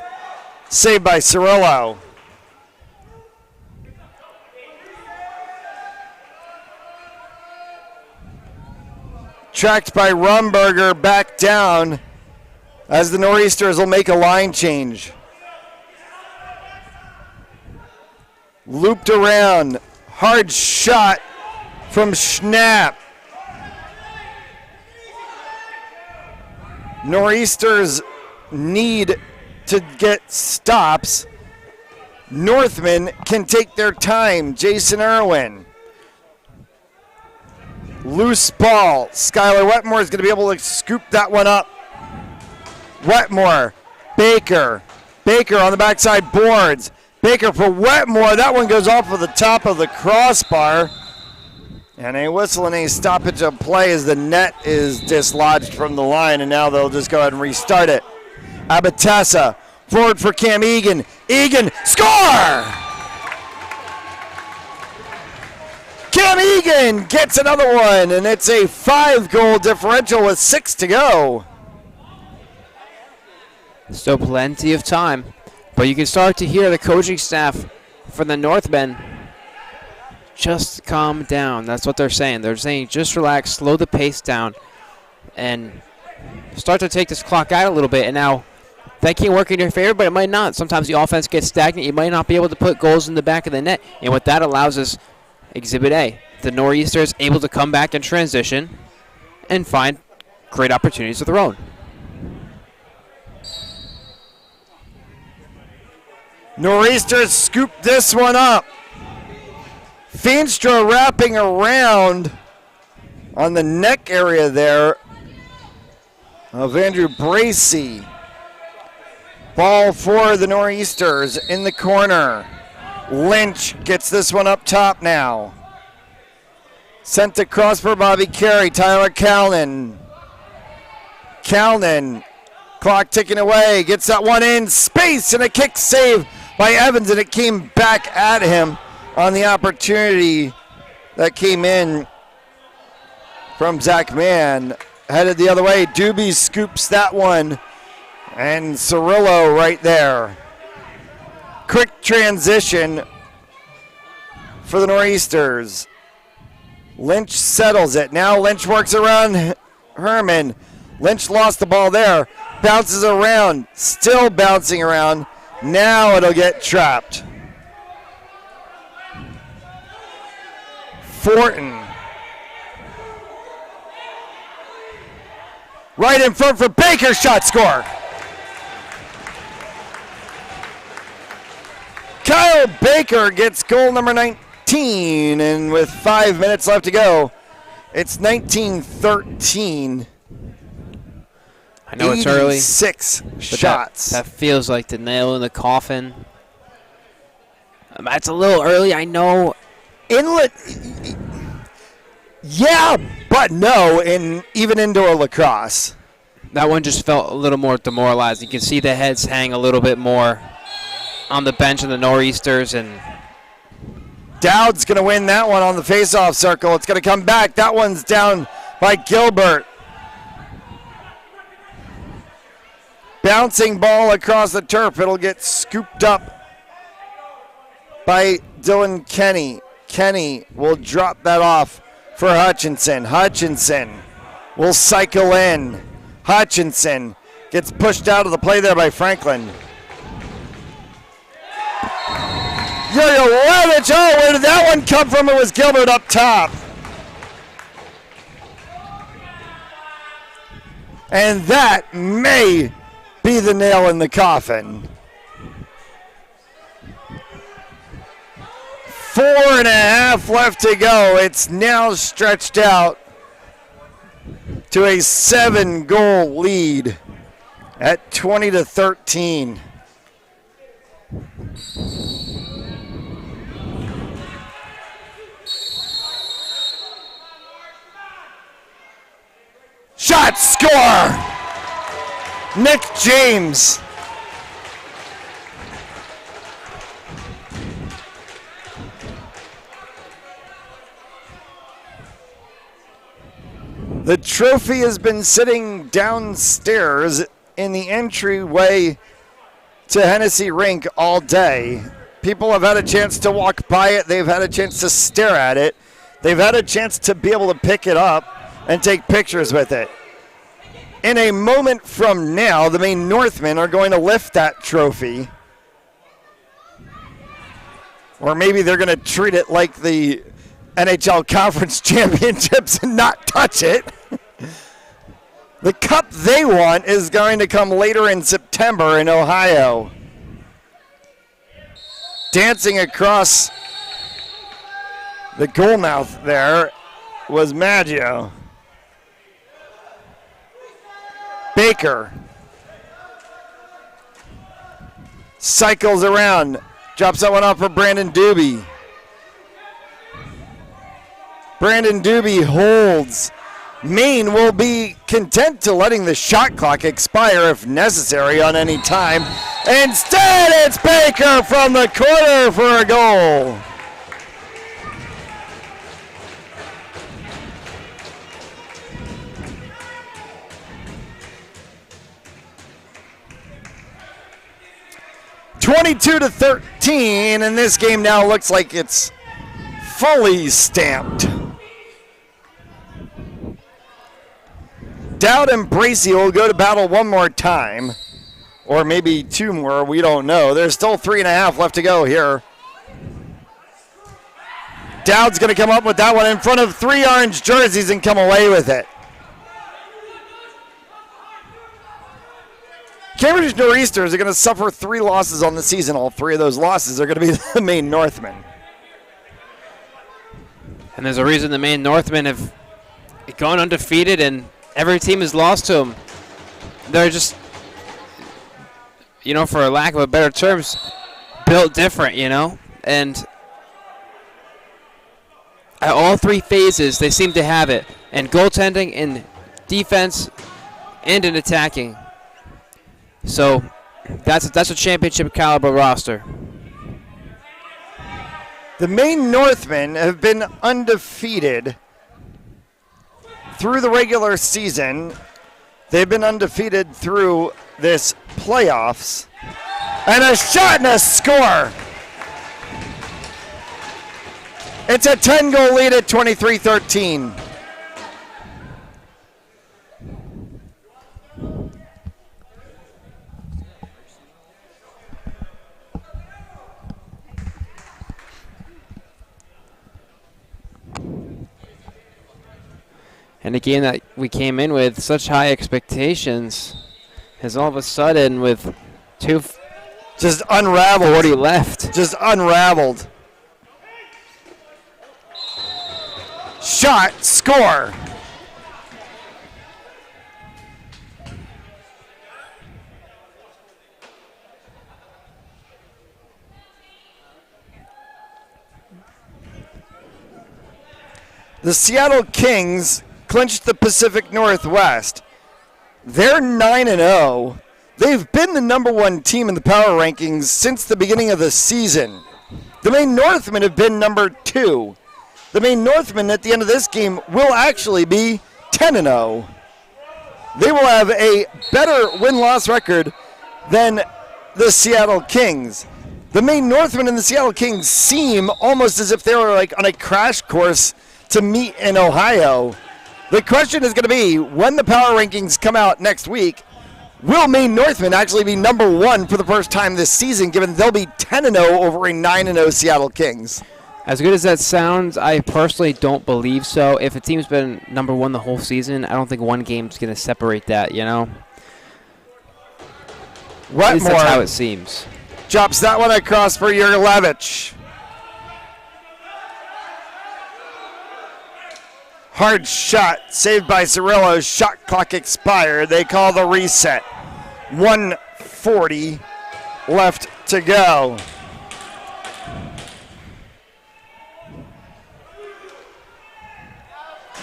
saved by Cirillo. Tracked by Rumberger back down as the Nor'easters will make a line change. Looped around. Hard shot from Schnapp. Nor'easters need to get stops. Northmen can take their time. Jason Irwin. Loose ball. Skylar Wetmore is going to be able to scoop that one up. Wetmore. Baker. Baker on the backside boards. Baker for Wetmore. That one goes off of the top of the crossbar. And a whistle and a stoppage of play as the net is dislodged from the line. And now they'll just go ahead and restart it. Abatessa. Forward for Cam Egan. Egan. Score! Cam Egan gets another one, and it's a 5-goal differential with 6 to go. Still plenty of time, but you can start to hear the coaching staff for the Northmen just calm down. That's what they're saying. They're saying just relax, slow the pace down, and start to take this clock out a little bit. And now that can work in your favor, but it might not. Sometimes the offense gets stagnant. You might not be able to put goals in the back of the net, and what that allows is Exhibit A. The Nor'easters able to come back and transition and find great opportunities of their own. Nor'easters scoop this one up. Feenstra wrapping around on the neck area there of Andrew Bracey. Ball for the Nor'easters in the corner. Lynch gets this one up top now. Sent across for Bobby Carey. Tyler Calnan. Calnan, clock ticking away, gets that one in space, and a kick save by Evans, and it came back at him on the opportunity that came in from Zach Mann. Headed the other way. Doobie scoops that one, and Cirillo right there. Quick transition for the Nor'easters. Lynch settles it. Now Lynch works around Herman. Lynch lost the ball there. Bounces around. Still bouncing around. Now it'll get trapped. Fortin. Right in front for Baker. Shot score. Kyle Baker gets goal number 19, and with 5 minutes left to go, it's 19-13. I know it's early. 6 shots. That feels like the nail in the coffin. That's a little early, I know. Inlet, yeah, but no, even indoor lacrosse. That one just felt a little more demoralized. You can see the heads hang a little bit more on the bench of the Nor'easters, and Dowd's going to win that one on the face-off circle. It's going to come back. That one's down by Gilbert. Bouncing ball across the turf. It'll get scooped up by Dylan Kenny. Kenny will drop that off for Hutchinson. Hutchinson will cycle in. Hutchinson gets pushed out of the play there by Franklin. Yoyolevich, oh, where did that one come from? It was Gilbert up top. And that may be the nail in the coffin. 4.5 left to go. It's now stretched out to a 7-goal lead at 20-13. Shot, score! Nick James. The trophy has been sitting downstairs in the entryway to Hennessy Rink all day. People have had a chance to walk by it. They've had a chance to stare at it. They've had a chance to be able to pick it up and take pictures with it. In a moment from now, the Maine Northmen are going to lift that trophy. Or maybe they're going to treat it like the NHL Conference Championships and not touch it. The cup they want is going to come later in September in Ohio. Dancing across the goal mouth there was Maggio. Baker cycles around, drops that one off for Brandon Doobie. Brandon Doobie holds. Maine will be content to letting the shot clock expire if necessary on any time. Instead, it's Baker from the corner for a goal. (22-13), and this game now looks like it's fully stamped. Dowd and Bracey will go to battle one more time, or maybe two more, we don't know. There's still 3.5 left to go here. Dowd's going to come up with that one in front of 3 orange jerseys and come away with it. Cambridge Nor'easters are going to suffer 3 losses on the season. All 3 of those losses are going to be the Maine Northmen. And there's a reason the Maine Northmen have gone undefeated and every team has lost to them. They're just, for lack of a better terms, built different, And at all 3 phases, they seem to have it. And goaltending, in defense, and in attacking. So that's a championship caliber roster. The Maine Northmen have been undefeated through the regular season. They've been undefeated through this playoffs. And a shot and a score. It's a 10-goal lead at 23-13. And a game that we came in with such high expectations has all of a sudden, with just unraveled. 40 left. Just unraveled. Shot, score. The Seattle Kings clinched the Pacific Northwest. They're 9-0. They've been the number one team in the power rankings since the beginning of the season. The Maine Northmen have been number 2. The Maine Northmen at the end of this game will actually be 10-0. They will have a better win-loss record than the Seattle Kings. The Maine Northmen and the Seattle Kings seem almost as if they were like on a crash course to meet in Ohio. The question is going to be, when the power rankings come out next week, will Maine Northmen actually be number 1 for the first time this season, given they'll be 10-0 over a 9-0 Seattle Kings? As good as that sounds, I personally don't believe so. If a team's been number 1 the whole season, I don't think one game's going to separate that, you know? At least that's how it seems. Drops that one across for Jurgelevich. Hard shot, saved by Cirillo. Shot clock expired. They call the reset. 1:40 left to go.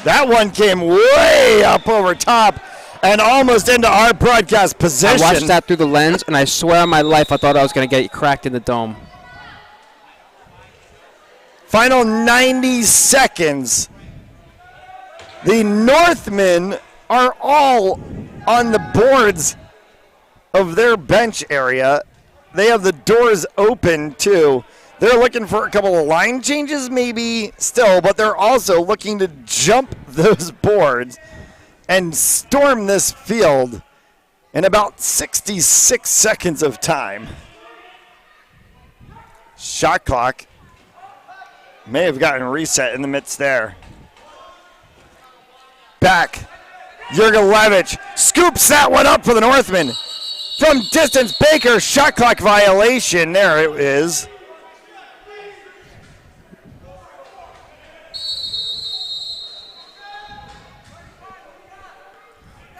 That one came way up over top and almost into our broadcast position. I watched that through the lens, and I swear on my life I thought I was going to get cracked in the dome. Final 90 seconds. The Northmen are all on the boards of their bench area. They have the doors open, too. They're looking for a couple of line changes, maybe, still, but they're also looking to jump those boards and storm this field in about 66 seconds of time. Shot clock may have gotten reset in the midst there. Back. Jurgelevich scoops that one up for the Northmen. From distance, Baker, shot clock violation. There it is.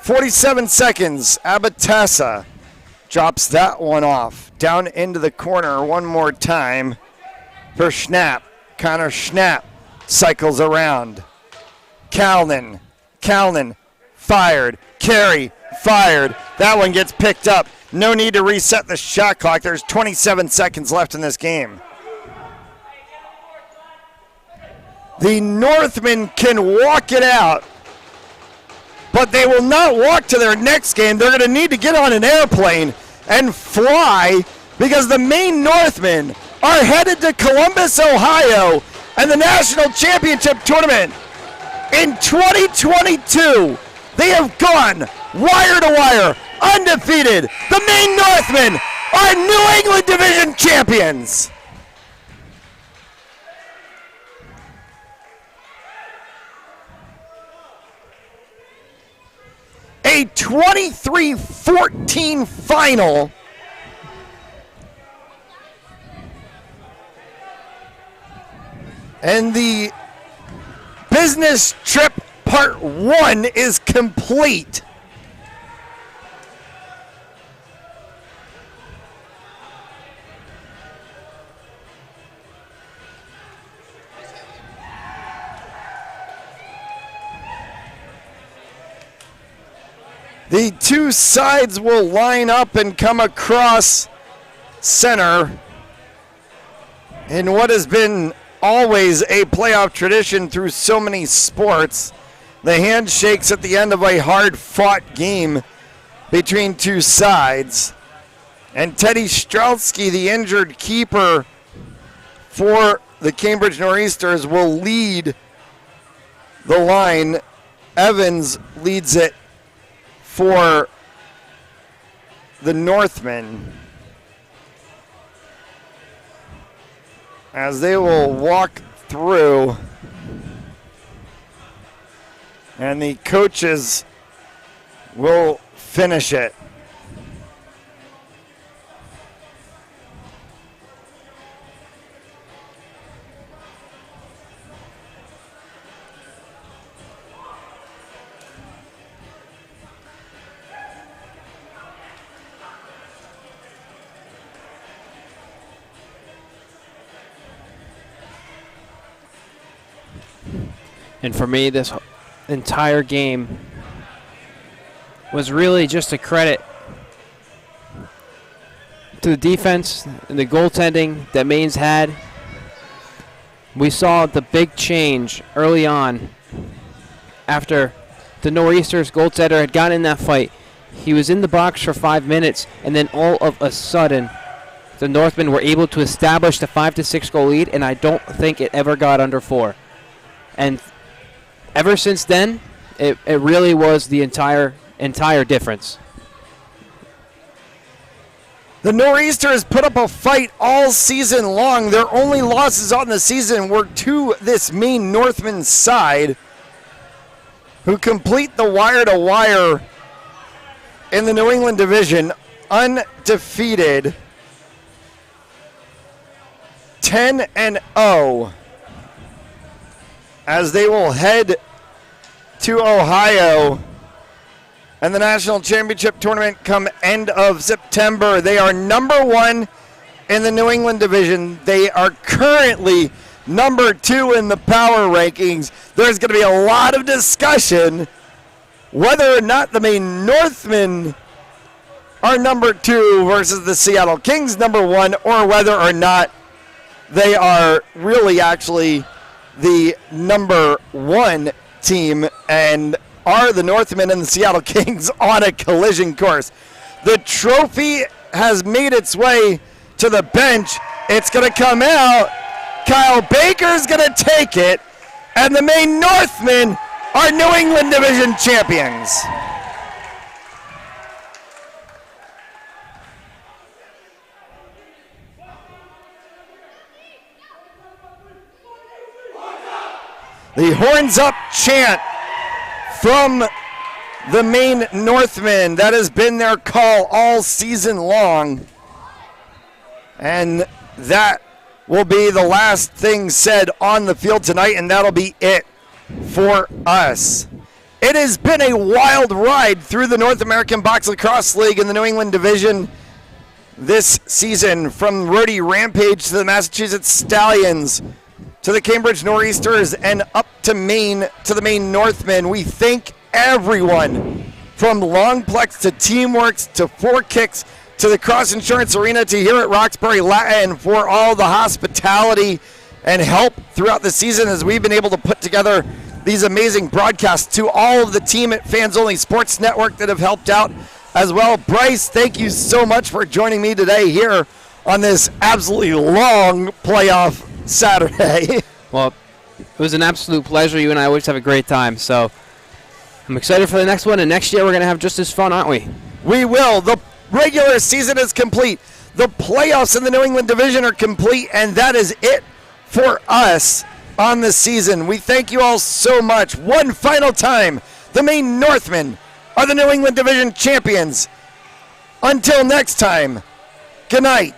.47 seconds. Abatessa drops that one off. Down into the corner one more time for Schnapp. Connor Schnapp cycles around. Kalnin, fired. Carey, fired. That one gets picked up. No need to reset the shot clock. There's 27 seconds left in this game. The Northmen can walk it out, but they will not walk to their next game. They're going to need to get on an airplane and fly, because the Maine Northmen are headed to Columbus, Ohio, and the National Championship Tournament. In 2022, they have gone wire to wire, undefeated. The Maine Northmen are New England Division champions. A 23-14 final. And the business trip part 1 is complete. The two sides will line up and come across center in what has been always a playoff tradition through so many sports. The handshakes at the end of a hard-fought game between two sides. And Teddy Streltsky, the injured keeper for the Cambridge Nor'easters will lead the line. Evans leads it for the Northmen, as they will walk through, and the coaches will finish it. And for me, this entire game was really just a credit to the defense and the goaltending that Maine's had. We saw the big change early on after the Nor'easters goaltender had gotten in that fight. He was in the box for 5 minutes, and then all of a sudden, the Northmen were able to establish the 5-6 goal lead, and I don't think it ever got under 4. And ever since then, it really was the entire difference. The Nor'easters put up a fight all season long. Their only losses on the season were to this Maine Northman side, who complete the wire-to-wire in the New England division, undefeated, 10-0, as they will head to Ohio and the National Championship Tournament come end of September. They are number 1 in the New England division. They are currently number 2 in the power rankings. There's going to be a lot of discussion whether or not the Maine Northmen are number 2 versus the Seattle Kings number 1, or whether or not they are really actually the number 1 team, and are the Northmen and the Seattle Kings on a collision course. The trophy has made its way to the bench. It's going to come out. Kyle Baker's going to take it, and the Maine Northmen are New England Division champions. The horns up chant from the Maine Northmen. That has been their call all season long. And that will be the last thing said on the field tonight, and that'll be it for us. It has been a wild ride through the North American Box Lacrosse League in the New England Division this season, from Rhodey Rampage to the Massachusetts Stallions, to the Cambridge Nor'easters, and up to Maine, to the Maine Northmen. We thank everyone, from Longplex to Teamworks to Four Kicks to the Cross Insurance Arena to here at Roxbury Latin, for all the hospitality and help throughout the season as we've been able to put together these amazing broadcasts. To all of the team at Fans Only Sports Network that have helped out as well. Bryce, thank you so much for joining me today here on this absolutely long playoff Saturday. Well, it was an absolute pleasure. You and I always have a great time, so I'm excited for the next one, and next year we're going to have just as fun, aren't we? We will. The regular season is complete. The playoffs in the New England Division are complete, and that is it for us on the season. We thank you all so much. One final time, the Maine Northmen are the New England Division champions. Until next time, good night.